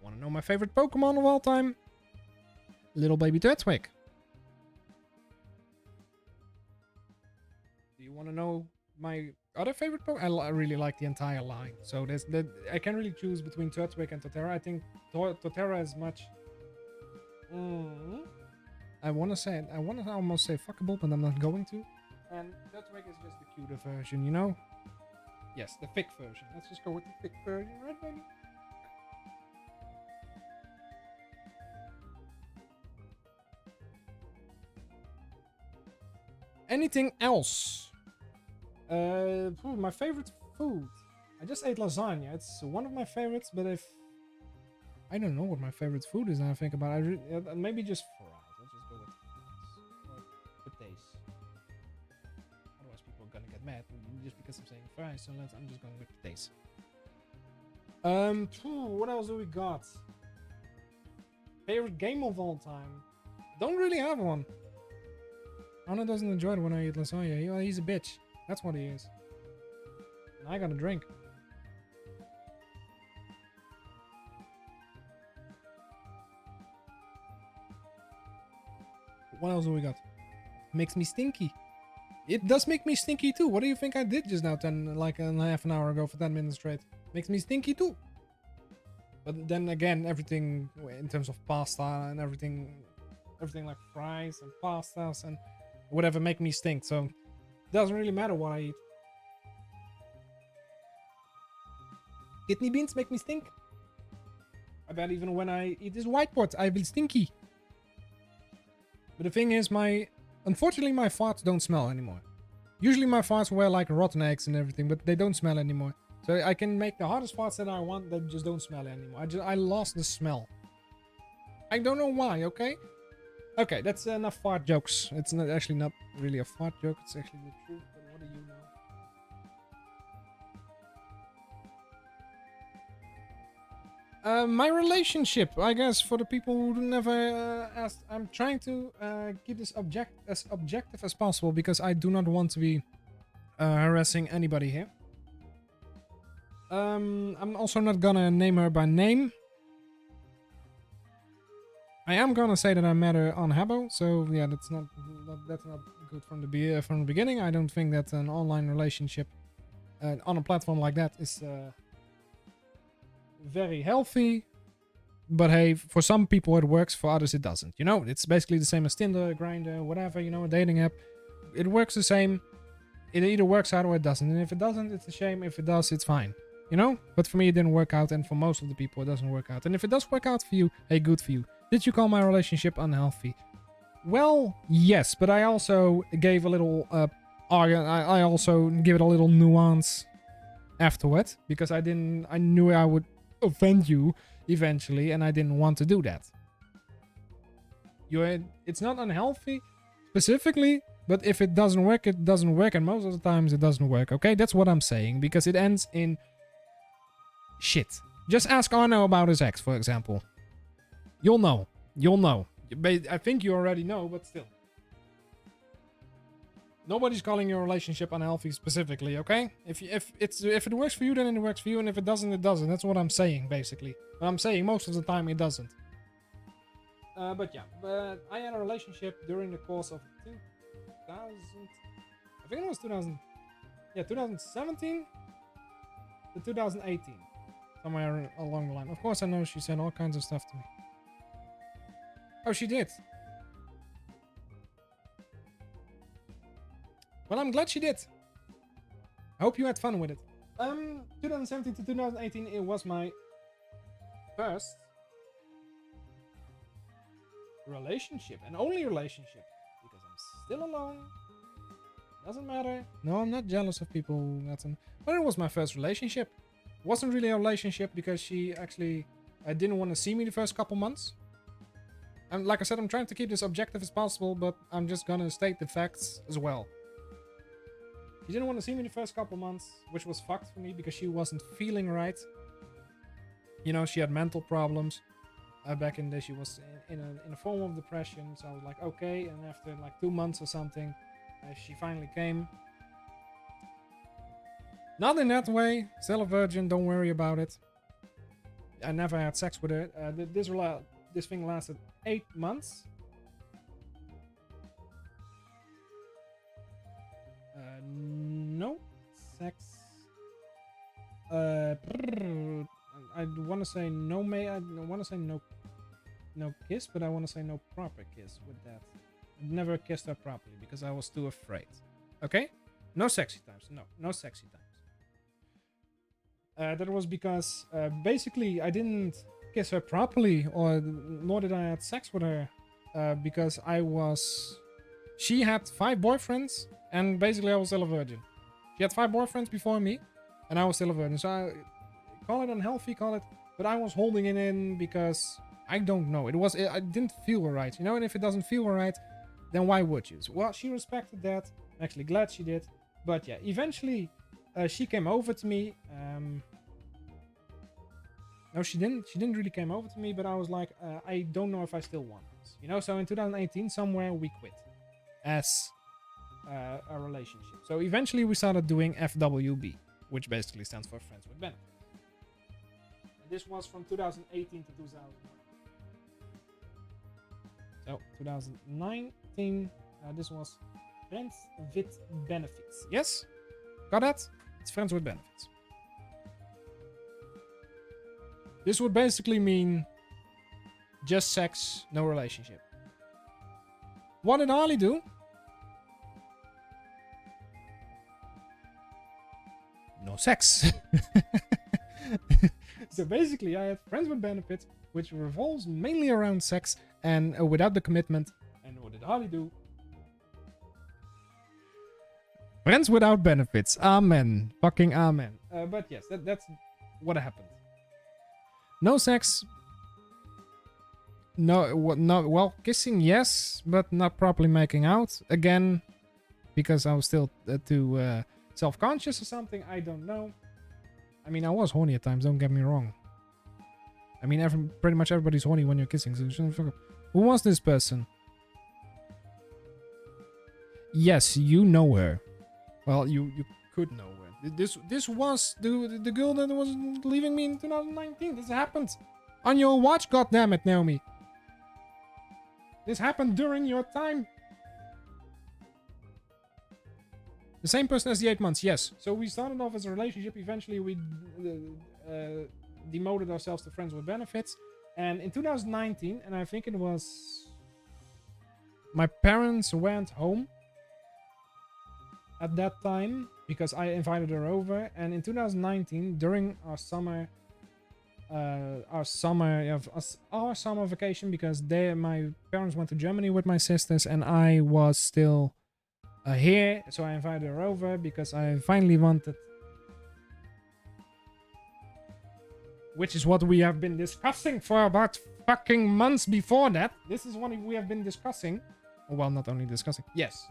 Want to know my favorite Pokemon of all time? Little baby Turtwig. Do you want to know my other favorite Pokemon? I really like the entire line. So I can really choose between Turtwig and Torterra. I think Torterra is much... I want to almost say fuckable, but I'm not going to. And Turtwig is just the cuter version, you know? Yes, the thick version. Let's just go with the thick version, right, baby? Anything else? My favorite food. I just ate lasagna. It's one of my favorites, but if I don't know what my favorite food is, and I think about it, maybe just fries. Let's just go with fries or potatoes. Otherwise, people are gonna get mad just because I'm saying fries. So I'm just going with potatoes. What else do we got? Favorite game of all time? Don't really have one. Anna doesn't enjoy it when I eat lasagna. He's a bitch. That's what he is. And I got a drink. What else do we got? Makes me stinky. It does make me stinky too. What do you think I did just now, half an hour ago for 10 minutes straight? Makes me stinky too. But then again, everything in terms of pasta and everything like fries and pastas and whatever make me stink, so it doesn't really matter what I eat. Kidney beans make me stink. I bet even when I eat this whiteboard, I will stinky. But the thing is, unfortunately my farts don't smell anymore. Usually my farts were like rotten eggs and everything, but they don't smell anymore. So I can make the hardest farts that I want that just don't smell anymore. I lost the smell. I don't know why, okay? Okay, that's enough fart jokes. It's actually not really a fart joke, it's actually the truth, but what do you know? My relationship, I guess, for the people who never asked, I'm trying to keep this as objective as possible because I do not want to be harassing anybody here. I'm also not gonna name her by name. I am gonna say that I met her on Habbo, so yeah, that's not good from the beginning. I don't think that an online relationship on a platform like that is very healthy. But hey, for some people it works, for others it doesn't. You know, it's basically the same as Tinder, Grindr, whatever. You know, a dating app. It works the same. It either works out or it doesn't. And if it doesn't, it's a shame. If it does, it's fine. You know? But for me, it didn't work out, and for most of the people, it doesn't work out. And if it does work out for you, hey, good for you. Did you call my relationship unhealthy? Well, yes, but I also gave a little I also give it a little nuance afterward, because I knew I would offend you eventually, and I didn't want to do that. It's not unhealthy specifically, but if it doesn't work, it doesn't work, and most of the times it doesn't work. Okay, that's what I'm saying, because it ends in Shit. Just ask Arno about his ex, for example. You'll know. You'll know. I think you already know, but still. Nobody's calling your relationship unhealthy specifically, okay? If it works for you, then it works for you, and if it doesn't, it doesn't. That's what I'm saying, basically. But I'm saying most of the time it doesn't. But yeah, I had a relationship during the course of 2000. I think it was 2000. Yeah, 2017 to 2018. Somewhere along the line. Of course, I know she said all kinds of stuff to me. Oh, she did. Well, I'm glad she did. I hope you had fun with it. 2017 to 2018, it was my first relationship and only relationship because I'm still alone. Doesn't matter. No, I'm not jealous of people. But it was my first relationship. Wasn't really a relationship because she actually didn't want to see me the first couple months. And like I said, I'm trying to keep this objective as possible, but I'm just gonna state the facts as well. She didn't want to see me the first couple months, which was fucked for me because she wasn't feeling right. You know, she had mental problems. Back in the day, she was in a form of depression. So I was like, okay. And after like 2 months or something, she finally came. Not in that way. Still a virgin. Don't worry about it. I never had sex with her. This thing lasted 8 months. No sex. I want to say no. I want to say no kiss, but I want to say no proper kiss with that. Never kissed her properly because I was too afraid. Okay? No sexy times. No sexy times. That was because basically I didn't kiss her properly, nor did I have sex with her because she had 5 boyfriends, and basically I was still a virgin. She had 5 boyfriends before me, and I was still a virgin. So I call it unhealthy, but I was holding it in because I don't know. I didn't feel right, you know. And if it doesn't feel right, then why would you? So, well, she respected that. I'm actually glad she did. But yeah, eventually she came over to me. No, she didn't. She didn't really came over to me, but I was like, I don't know if I still want this, you know. So in 2018, somewhere we quit as a relationship. So eventually we started doing FWB, which basically stands for Friends with Benefits. This was from 2018 to 2000. So 2019, this was Friends with Benefits. Yes? Got that? It's Friends with Benefits. This would basically mean just sex, no relationship. What did Harley do? No sex. So basically, I had Friends with Benefits, which revolves mainly around sex and without the commitment. And what did Harley do? Friends without benefits. Amen. Fucking amen. But yes, that's what happened. No sex. No, well, kissing, yes, but not properly making out. Again, because I was still too self-conscious or something. I don't know. I mean, I was horny at times, don't get me wrong. I mean, pretty much everybody's horny when you're kissing, so shut the fuck up. Who was this person? Yes, you know her. Well, you could know her. This was the girl that was leaving me in 2019. This happened on your watch, goddammit, Naomi. This happened during your time. The same person as the 8 months, yes. So we started off as a relationship. Eventually, we demoted ourselves to Friends with Benefits. And in 2019, and I think it was... my parents went home at that time because I invited her over. And in 2019, during our summer vacation, because my parents went to Germany with my sisters and I was still here, so I invited her over because I finally wanted, which is what we have been discussing for about fucking months before that. This is what we have been discussing. Well, not only discussing. Yes.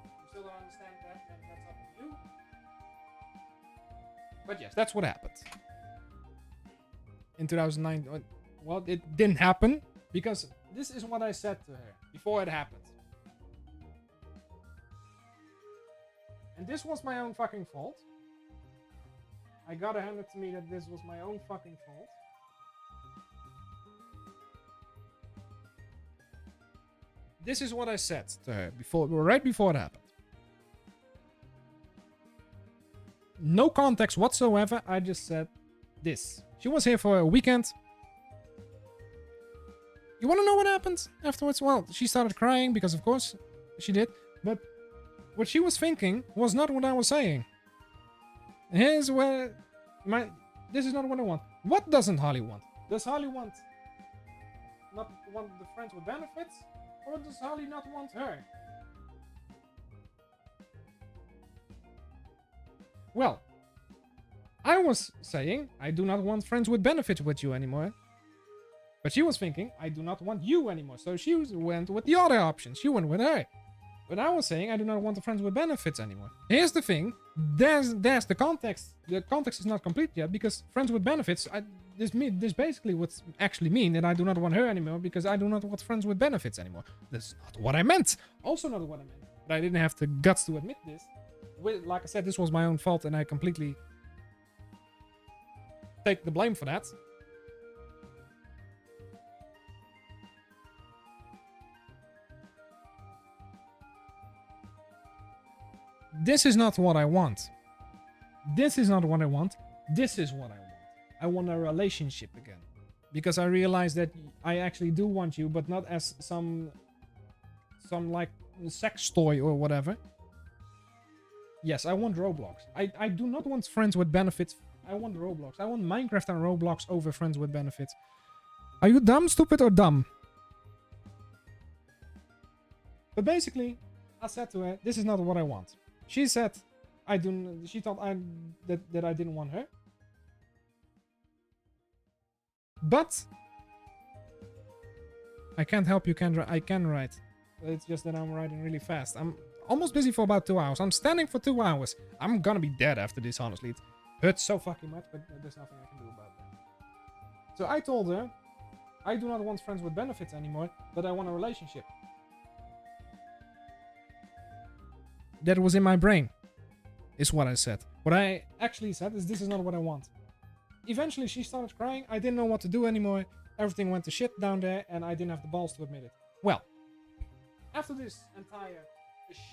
You still don't understand that, and that's up to you. But yes, that's what happened. In 2009, well, it didn't happen because this is what I said to her before it happened. And this was my own fucking fault. I gotta hand it to me that this was my own fucking fault. This is what I said to her right before it happened. No context whatsoever. I just said this. She was here for a weekend. You want to know what happened afterwards? Well, she started crying because, of course, she did. But what she was thinking was not what I was saying. Here's where this is not what I want. What doesn't Holly want? Does Holly not want the friends with benefits? Or does Holly not want her? Well, I was saying I do not want friends with benefits with you anymore. But she was thinking I do not want you anymore. So she went with the other option. She went with her. But I was saying I do not want the friends with benefits anymore. Here's the thing. There's the context. The context is not complete yet because friends with benefits. This basically would actually mean that I do not want her anymore because I do not want friends with benefits anymore. That's not what I meant. Also not what I meant. But I didn't have the guts to admit this. Like I said, this was my own fault and I completely take the blame for that. This is not what I want. This is not what I want. This is what I want. I want a relationship again. Because I realize that I actually do want you, but not as some like sex toy or whatever. Yes, I want Roblox. I do not want friends with benefits. I want Roblox. I want Minecraft and Roblox over friends with benefits. Are you dumb, stupid, or dumb? But basically, I said to her, this is not what I want. She said, she thought that I didn't want her. But I can't help you, Kendra. I can write. It's just that I'm writing really fast. I'm almost busy for about 2 hours. I'm standing for 2 hours. I'm gonna be dead after this, honestly. It hurts so fucking much, but there's nothing I can do about that. So I told her, I do not want friends with benefits anymore, but I want a relationship. That was in my brain, is what I said. What I actually said is this is not what I want. Eventually she started crying. I didn't know what to do anymore. Everything went to shit down there and I didn't have the balls to admit it. Well, after this entire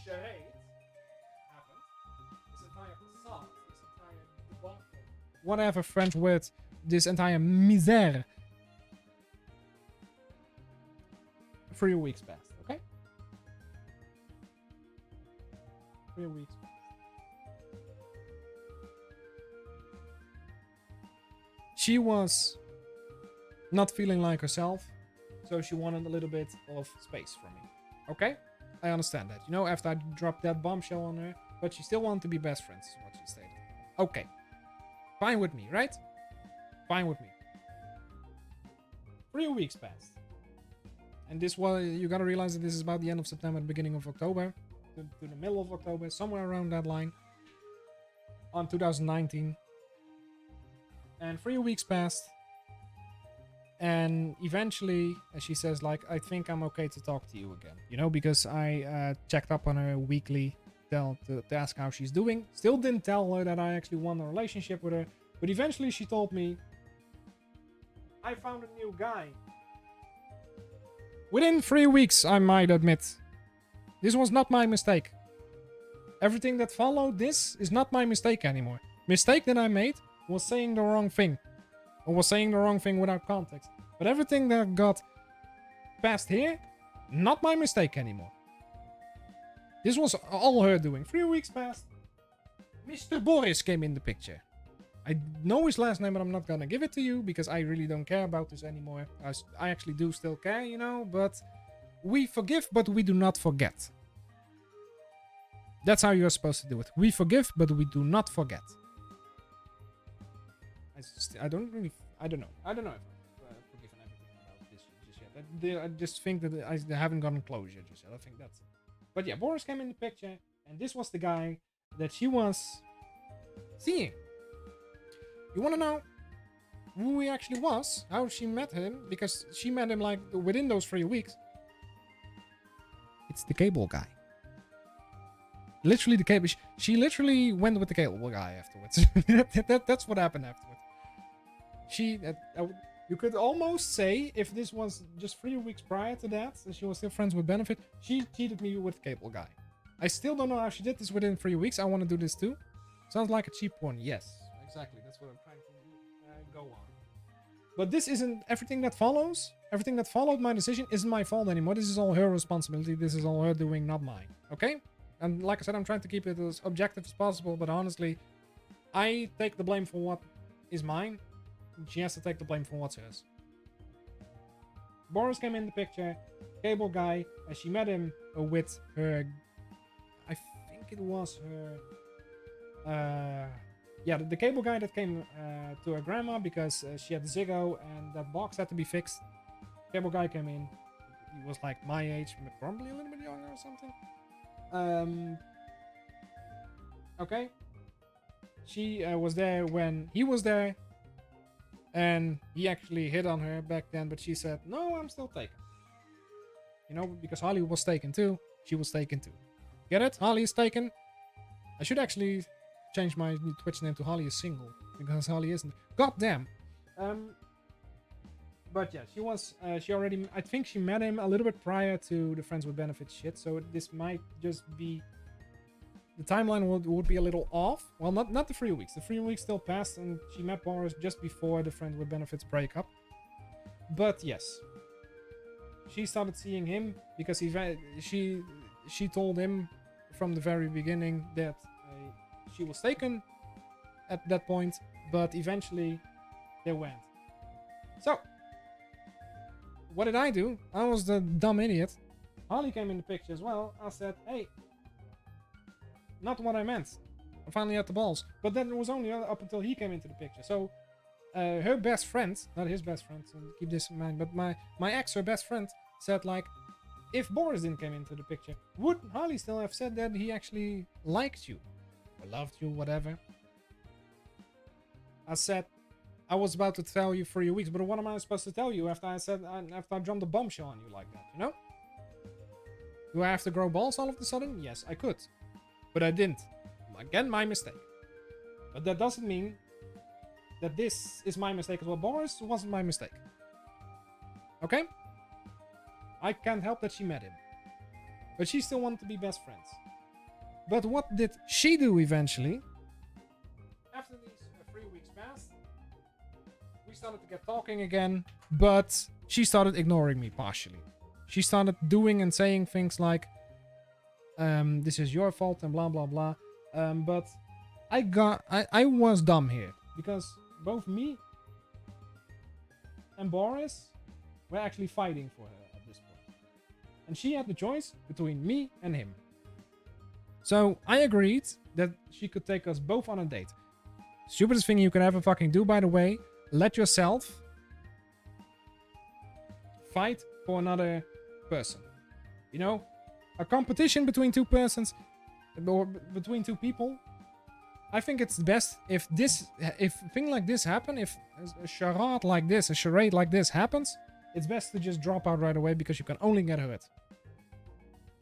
charade happened, this entire facade, this entire debacle, whatever French word, this entire misère, 3 weeks passed, okay? 3 weeks passed. She was not feeling like herself, so she wanted a little bit of space from me. Okay? I understand that. You know, after I dropped that bombshell on her, but she still wanted to be best friends, is what she stated. Okay. Fine with me, right? Fine with me. 3 weeks passed. And this was, you gotta realize that this is about the end of September, beginning of October, to the middle of October, somewhere around that line, on 2019. And 3 weeks passed. And eventually, she says, like, I think I'm okay to talk to you again. You know, because I checked up on her weekly to ask how she's doing. Still didn't tell her that I actually want a relationship with her. But eventually she told me, I found a new guy. Within 3 weeks, I might admit. This was not my mistake. Everything that followed this is not my mistake anymore. Mistake that I made was saying the wrong thing. Or was saying the wrong thing without context. But everything that got past here, not my mistake anymore. This was all her doing. 3 weeks passed. Mr. Boris came in the picture. I know his last name, but I'm not gonna give it to you because I really don't care about this anymore. I actually do still care, you know, but we forgive, but we do not forget. That's how you're supposed to do it. We forgive, but we do not forget. I don't know if I've forgiven everything about this just yet. I just think that I haven't gotten closure just yet. I think that's it. But yeah, Boris came in the picture, and this was the guy that she was seeing. You want to know who he actually was? How she met him? Because she met him like within those 3 weeks. It's the cable guy. Literally the cable. She literally went with the cable guy afterwards. That's what happened afterwards. You could almost say if this was just 3 weeks prior to that, and she was still friends with Benefit, she cheated me with the cable guy. I still don't know how she did this within 3 weeks. I want to do this too. Sounds like a cheap one. Yes, exactly. That's what I'm trying to go on. But this isn't everything that follows. Everything that followed my decision isn't my fault anymore. This is all her responsibility. This is all her doing, not mine. Okay? And like I said, I'm trying to keep it as objective as possible. But honestly, I take the blame for what is mine. She has to take the blame for what's hers. Boris came in the picture. Cable guy. She met him with her... I think it was her... yeah, the cable guy that came to her grandma because she had Ziggo and that box had to be fixed. Cable guy came in. He was like my age, probably a little bit younger or something. Okay. She was there when he was there. And he actually hit on her back then, but she said, no, I'm still taken. You know, because Holly was taken too. She was taken too. Get it? Holly is taken. I should actually change my Twitch name to Holly is single, because Holly isn't. God damn. But yeah, she already, I think she met him a little bit prior to the Friends with Benefits shit, so this might just be, the timeline would be a little off. Well, not the 3 weeks. The 3 weeks still passed, and she met Boris just before the Friends with Benefits breakup. But yes, she started seeing him because she told him from the very beginning that she was taken at that point, but eventually they went. So, what did I do? I was the dumb idiot. Holly came in the picture as well. I said, hey, not what I meant. I finally had the balls. But then it was only up until he came into the picture. So, her best friend, not his best friend, so keep this in mind, but my ex, her best friend, said like, if Boris didn't come into the picture, would Holly still have said that he actually liked you? Or loved you, whatever? I said, I was about to tell you 3 weeks, but what am I supposed to tell you after I dropped a bombshell on you like that, you know? Do I have to grow balls all of a sudden? Yes, I could. But I didn't. Again, my mistake. But that doesn't mean that this is my mistake as well. Boris wasn't my mistake. Okay? I can't help that she met him. But she still wanted to be best friends. But what did she do eventually? After these 3 weeks passed, we started to get talking again, but she started ignoring me partially. She started doing and saying things like, this is your fault and blah blah blah. But I was dumb here because both me and Boris were actually fighting for her at this point. And she had the choice between me and him. So I agreed that she could take us both on a date. Stupidest thing you can ever fucking do, by the way. Let yourself fight for another person. You know? A competition between two persons, or between two people. I think it's best if a thing like this happen, if a charade like this happens, it's best to just drop out right away because you can only get hurt.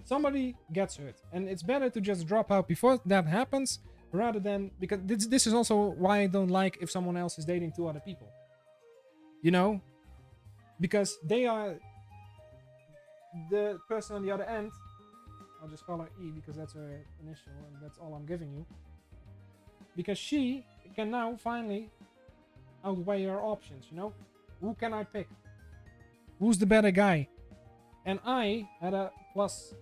Somebody gets hurt, and it's better to just drop out before that happens, rather than, because this is also why I don't like if someone else is dating 2 other people. You know? Because they are the person on the other end. I'll just call her E because that's her initial and that's all I'm giving you. Because she can now finally outweigh her options, you know? Who can I pick? Who's the better guy? And I had a plus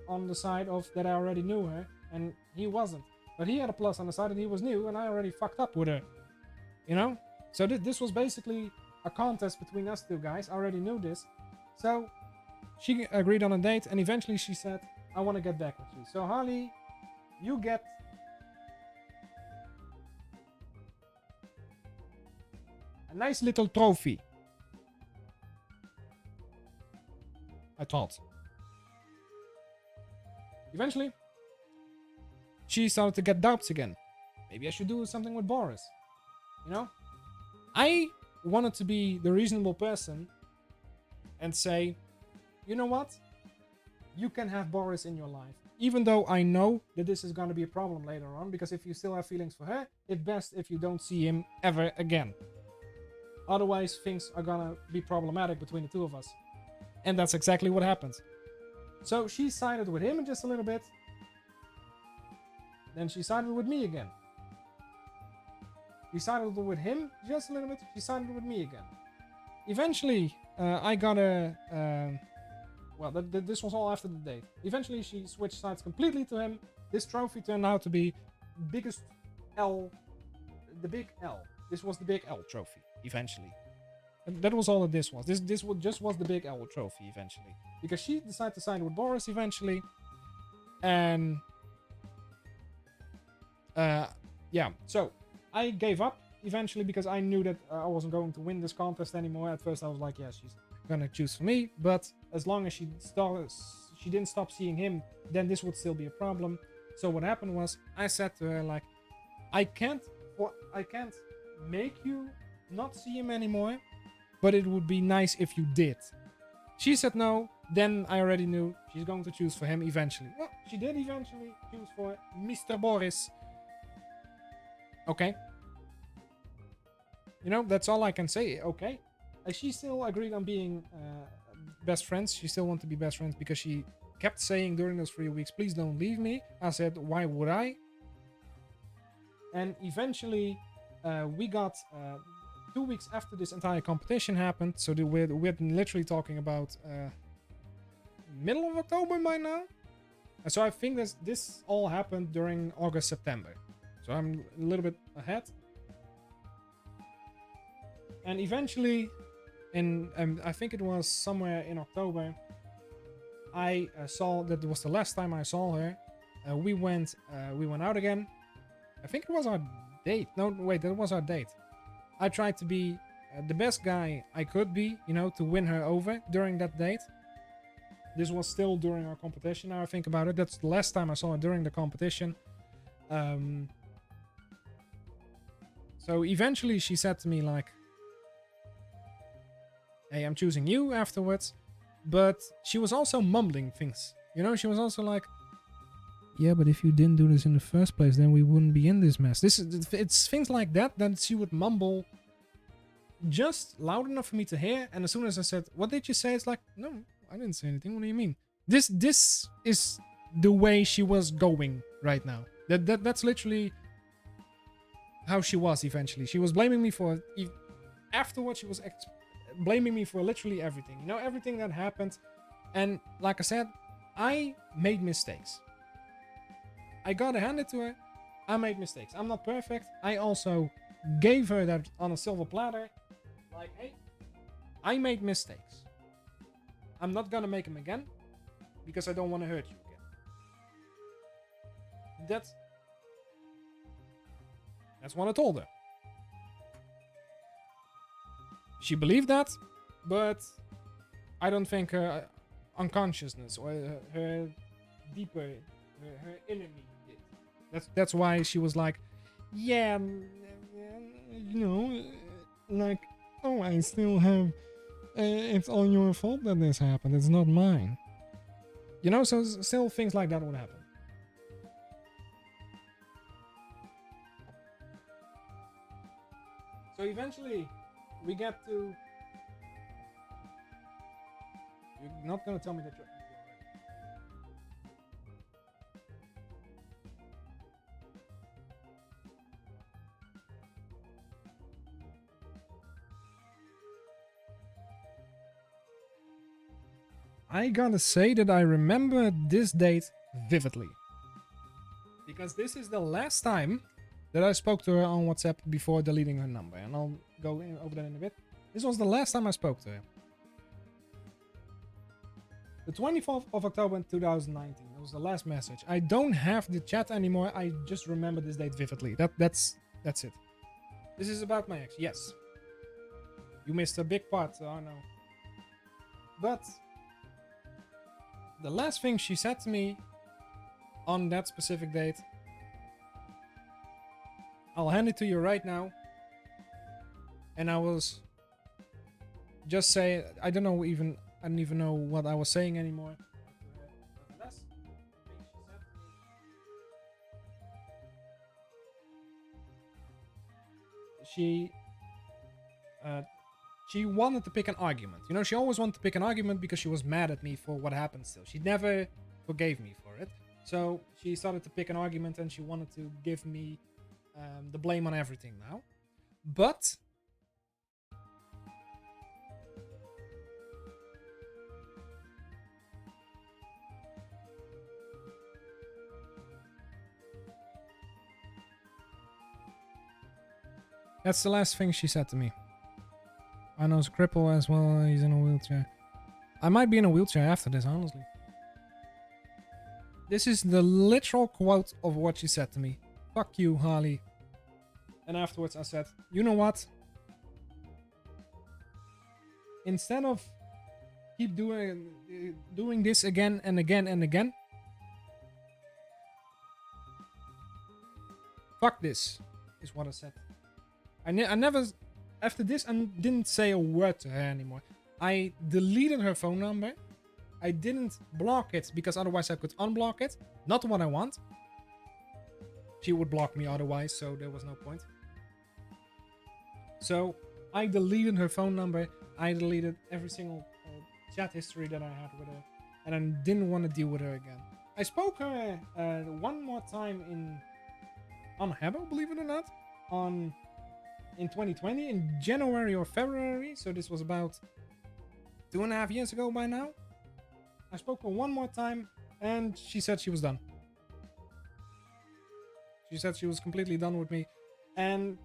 on the side of that I already knew her, and he wasn't. But he had a plus on the side that he was new, and I already fucked up with her. You know? So this was basically a contest between us 2 guys. I already knew this. So she agreed on a date, and eventually she said, I want to get back with you. So Harley, you get a nice little trophy. I thought. Eventually, she started to get doubts again. Maybe I should do something with Boris. You know? I wanted to be the reasonable person and say, you know what? You can have Boris in your life. Even though I know that this is going to be a problem later on, because if you still have feelings for her, it's best if you don't see him ever again. Otherwise, things are going to be problematic between the two of us. And that's exactly what happens. So she sided with him just a little bit. Then she sided with me again. She sided with him just a little bit. She sided with me again. Eventually, I got a... well, this was all after the date. Eventually, she switched sides completely to him. This trophy turned out to be biggest L... The big L. This was the big L trophy, eventually. And that was all that this was. This just was the big L trophy, eventually. Because she decided to side with Boris, eventually. And... yeah, so... I gave up, eventually, because I knew that I wasn't going to win this contest anymore. At first, I was like, yeah, she's gonna choose for me. But as long as she didn't stop seeing him, then this would still be a problem. So what happened was, I said to her, like, I can't make you not see him anymore, but it would be nice if you did. She said no. Then I already knew she's going to choose for him eventually. Well, she did eventually choose for Mr. Boris. Okay. You know, that's all I can say. Okay. She still agreed on being best friends. She still wanted to be best friends because she kept saying during those 3 weeks, please don't leave me. I said, why would I? And eventually, we got 2 weeks after this entire competition happened. So we're literally talking about middle of October by now. And so I think this all happened during August, September. So I'm a little bit ahead. And eventually, I think it was somewhere in October, I saw that it was the last time I saw her. We went out again. I think it was our date. No, wait, that was our date. I tried to be the best guy I could be, you know, to win her over during that date. This was still during our competition. Now I think about it. That's the last time I saw her during the competition. So eventually she said to me like, hey, I'm choosing you afterwards. But she was also mumbling things. You know, she was also like, yeah, but if you didn't do this in the first place, then we wouldn't be in this mess. It's things like that she would mumble just loud enough for me to hear. And as soon as I said, what did you say? It's like, no, I didn't say anything. What do you mean? This is the way she was going right now. That's literally how she was eventually. She was blaming me for... Afterwards, she was blaming me for literally everything. You know, everything that happened. And like I said, I made mistakes. I gotta hand it to her. I made mistakes. I'm not perfect. I also gave her that on a silver platter. Like, hey, I made mistakes. I'm not gonna make them again. Because I don't want to hurt you again. That's what I told her. She believed that, but I don't think her unconsciousness or her deeper, her inner me did. That's why she was like, yeah, you know, like, oh, I still have, it's all your fault that this happened. It's not mine. You know, so still things like that would happen. So eventually, we get to... You're not gonna tell me that you're... I gotta say that I remember this date vividly. Because this is the last time that I spoke to her on WhatsApp before deleting her number. And I'll go over that in a bit. This was the last time I spoke to her. The 24th of October 2019. That was the last message. I don't have the chat anymore. I just remember this date vividly. That's it. This is about my ex. Yes. You missed a big part. Oh no. But the last thing she said to me on that specific date, I'll hand it to you right now. and I was just saying, I don't even know what I was saying anymore. The last thing she said to me, she wanted to pick an argument. You know, she always wanted to pick an argument because she was mad at me for what happened still. She never forgave me for it. So she started to pick an argument and she wanted to give me the blame on everything now. But that's the last thing she said to me. I know he's a cripple as well. He's in a wheelchair. I might be in a wheelchair after this, honestly. This is the literal quote of what she said to me. Fuck you, Harley. And afterwards I said, you know what? Instead of keep doing this again and again and again, fuck this, is what I said. I never, after this, I didn't say a word to her anymore. I deleted her phone number. I didn't block it because otherwise I could unblock it. Not what I want. She would block me otherwise, so there was no point. So I deleted her phone number. I deleted every single chat history that I had with her, and I didn't want to deal with her again. I spoke her one more time on Habbo, believe it or not, in 2020, in January or February. So this was about 2.5 years ago by now. I spoke her one more time, and she said she was done. She said she was completely done with me, and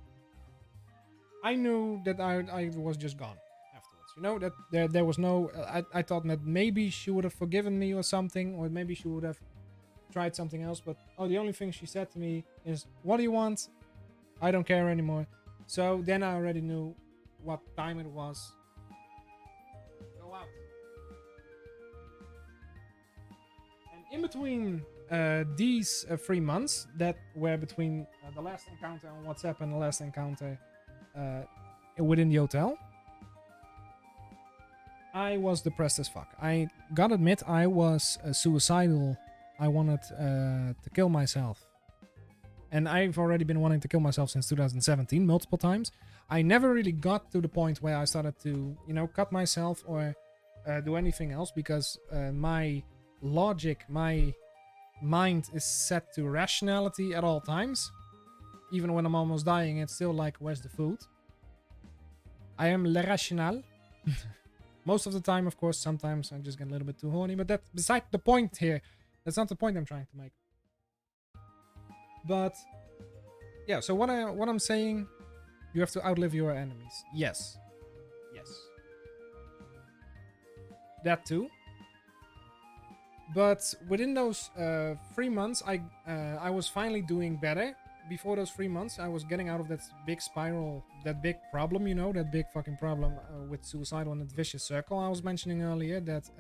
I knew that I was just gone afterwards. You know, that there was no... I thought that maybe she would have forgiven me or something, or maybe she would have tried something else, but the only thing she said to me is, what do you want? I don't care anymore. So then I already knew what time it was. Go out. And in between these 3 months that were between the last encounter on WhatsApp and the last encounter within the hotel, I was depressed as fuck. I gotta admit, I was suicidal. I wanted to kill myself. And I've already been wanting to kill myself since 2017, multiple times. I never really got to the point where I started to, you know, cut myself or do anything else, because my logic, my mind is set to rationality at all times. Even when I'm almost dying, it's still like, where's the food? I am le rational. Most of the time, of course. Sometimes I just get a little bit too horny, but that's beside the point here. That's not the point I'm trying to make. But yeah, so what I'm saying, you have to outlive your enemies. Yes. That too. But within those 3 months, I was finally doing better. Before those 3 months, I was getting out of that big spiral, that big problem, you know, that big fucking problem with suicidal and that vicious circle I was mentioning earlier. That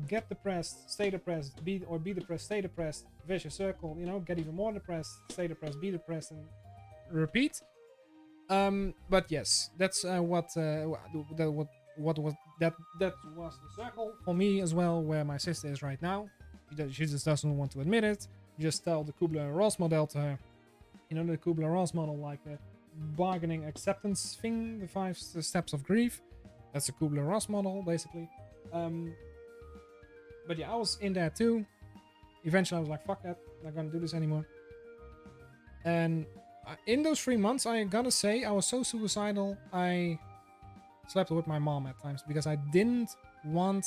get depressed, stay depressed, be depressed, stay depressed, vicious circle, you know, get even more depressed, stay depressed, be depressed, and repeat. But yes, that's what was that was the circle for me as well, where my sister is right now. She just doesn't want to admit it. Just tell the Kubler-Ross model to her. You know, the Kubler-Ross model, like the bargaining acceptance thing, the 5 steps of grief. That's the Kubler-Ross model, basically. But yeah, I was in there too. Eventually I was like, fuck that, I'm not gonna do this anymore. And in those 3 months, I gotta say, I was so suicidal, I slept with my mom at times, because I didn't want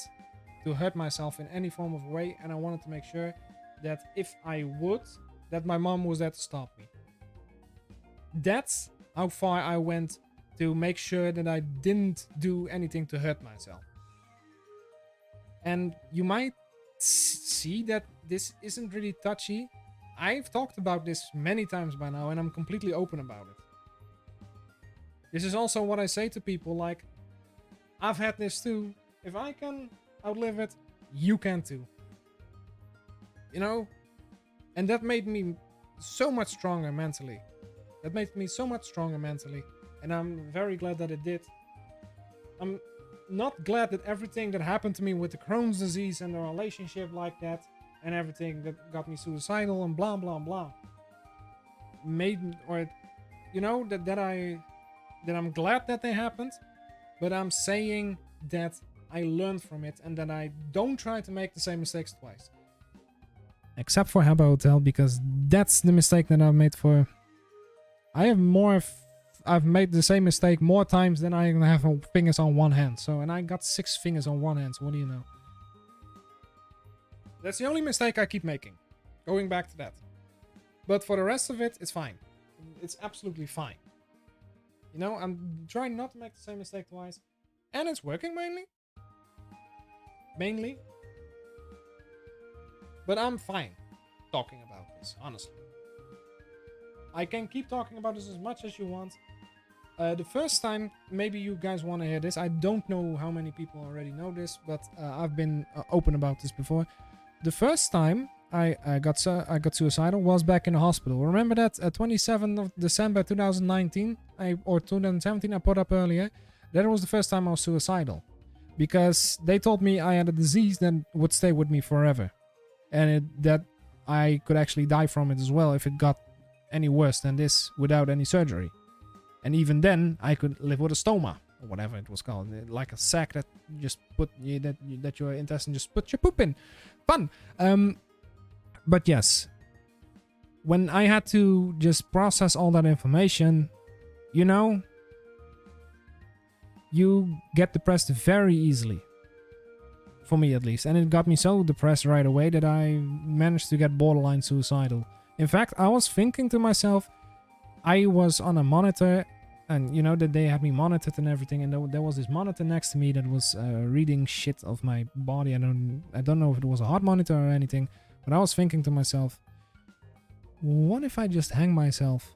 to hurt myself in any form of way, and I wanted to make sure that if I would, that my mom was there to stop me. That's how far I went to make sure that I didn't do anything to hurt myself. And you might see that this isn't really touchy. I've talked about this many times by now, and I'm completely open about it. This is also what I say to people, like, I've had this too. If I can outlive it, you can too. You know? And that made me so much stronger mentally. and I'm very glad that it did. I'm not glad that everything that happened to me with the Crohn's disease and the relationship like that, and everything that got me suicidal and blah blah blah, made, or you know, that I'm glad that they happened, but I'm saying that I learned from it and that I don't try to make the same mistakes twice. Except for Habbo Hotel, because that's the mistake that I've made for... I've made the same mistake more times than I have fingers on one hand. So, and I got 6 fingers on one hand, so what do you know? That's the only mistake I keep making. Going back to that. But for the rest of it, it's fine. It's absolutely fine. You know, I'm trying not to make the same mistake twice. And it's working mainly. But I'm fine talking about this, honestly. I can keep talking about this as much as you want. The first time, maybe you guys want to hear this. I don't know how many people already know this, but I've been open about this before. The first time I got suicidal was back in the hospital. Remember that 27th of December 2019 or 2017 I put up earlier? That was the first time I was suicidal. Because they told me I had a disease that would stay with me forever. And that I could actually die from it as well if it got any worse than this without any surgery. And even then, I could live with a stoma, or whatever it was called. Like a sack that you just put, that your intestine just put your poop in. Fun! But yes, when I had to just process all that information, you know, you get depressed very easily. For me at least. And it got me so depressed right away that I managed to get borderline suicidal. In fact, I was thinking to myself, I was on a monitor, and you know that they had me monitored and everything, and there was this monitor next to me that was reading shit of my body. I don't know if it was a heart monitor or anything, but I was thinking to myself, what if I just hang myself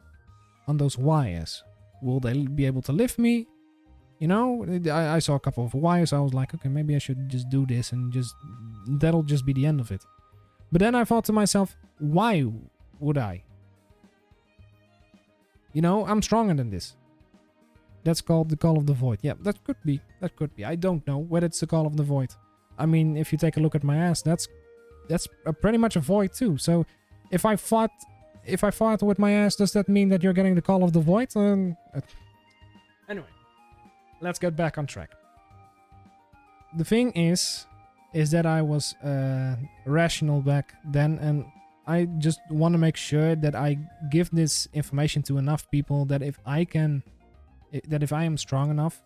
on those wires? Will they be able to lift me? You know, I saw a couple of wires. I was like, okay, maybe I should just do this and that'll just be the end of it. But then I thought to myself, why would I? You know, I'm stronger than this. That's called the call of the void. Yeah, that could be. I don't know whether it's the call of the void. I mean, if you take a look at my ass, that's pretty much a void too. So if I fought with my ass, does that mean that you're getting the call of the void? Anyway. Let's get back on track. The thing is that I was rational back then, and I just want to make sure that I give this information to enough people that if I am strong enough,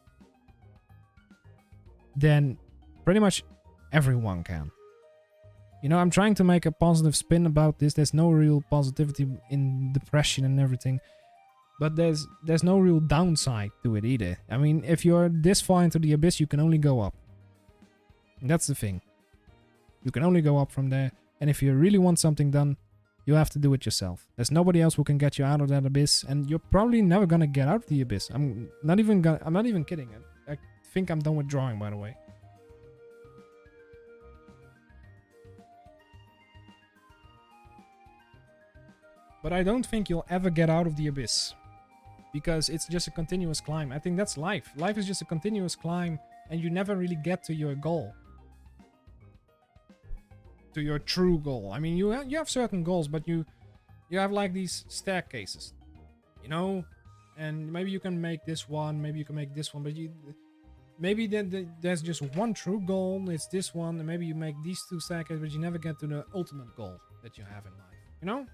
then pretty much everyone can. You know, I'm trying to make a positive spin about this. There's no real positivity in depression and everything. But there's no real downside to it either. I mean, if you're this far into the abyss, you can only go up. And that's the thing. You can only go up from there. And if you really want something done, you have to do it yourself. There's nobody else who can get you out of that abyss, and you're probably never gonna get out of the abyss. I'm not even kidding. I think I'm done with drawing, by the way. But I don't think you'll ever get out of the abyss. Because it's just a continuous climb. I think that's life. Life is just a continuous climb, and you never really get to your goal. To your true goal. I mean, you have certain goals, but you have like these staircases, you know, and maybe you can make this one, maybe you can make this one, but maybe there's just one true goal. It's this one, and maybe you make these 2 staircases, but you never get to the ultimate goal that you have in life. You know.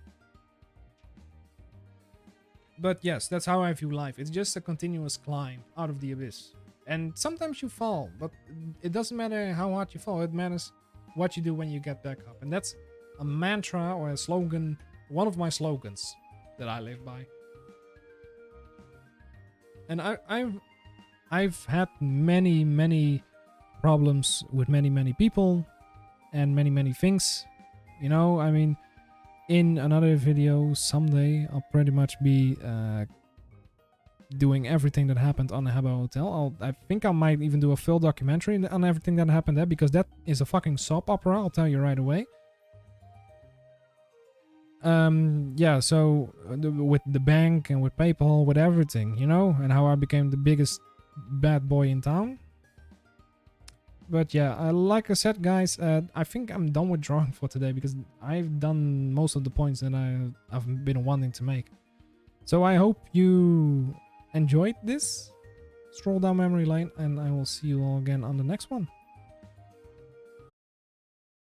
But yes, that's how I view life. It's just a continuous climb out of the abyss. And sometimes you fall, but it doesn't matter how hard you fall. It matters what you do when you get back up. And that's a mantra or a slogan, one of my slogans that I live by. And I've had many problems with many people and many things. You know, I mean, in another video someday, I'll pretty much be doing everything that happened on the Habbo Hotel. I think I might even do a full documentary on everything that happened there, because that is a fucking soap opera, I'll tell you right away. Yeah, so with the bank and with PayPal, with everything, you know, and how I became the biggest bad boy in town. But yeah, like I said, guys, I think I'm done with drawing for today because I've done most of the points that I've been wanting to make. So I hope you enjoyed this stroll down memory lane, and I will see you all again on the next one.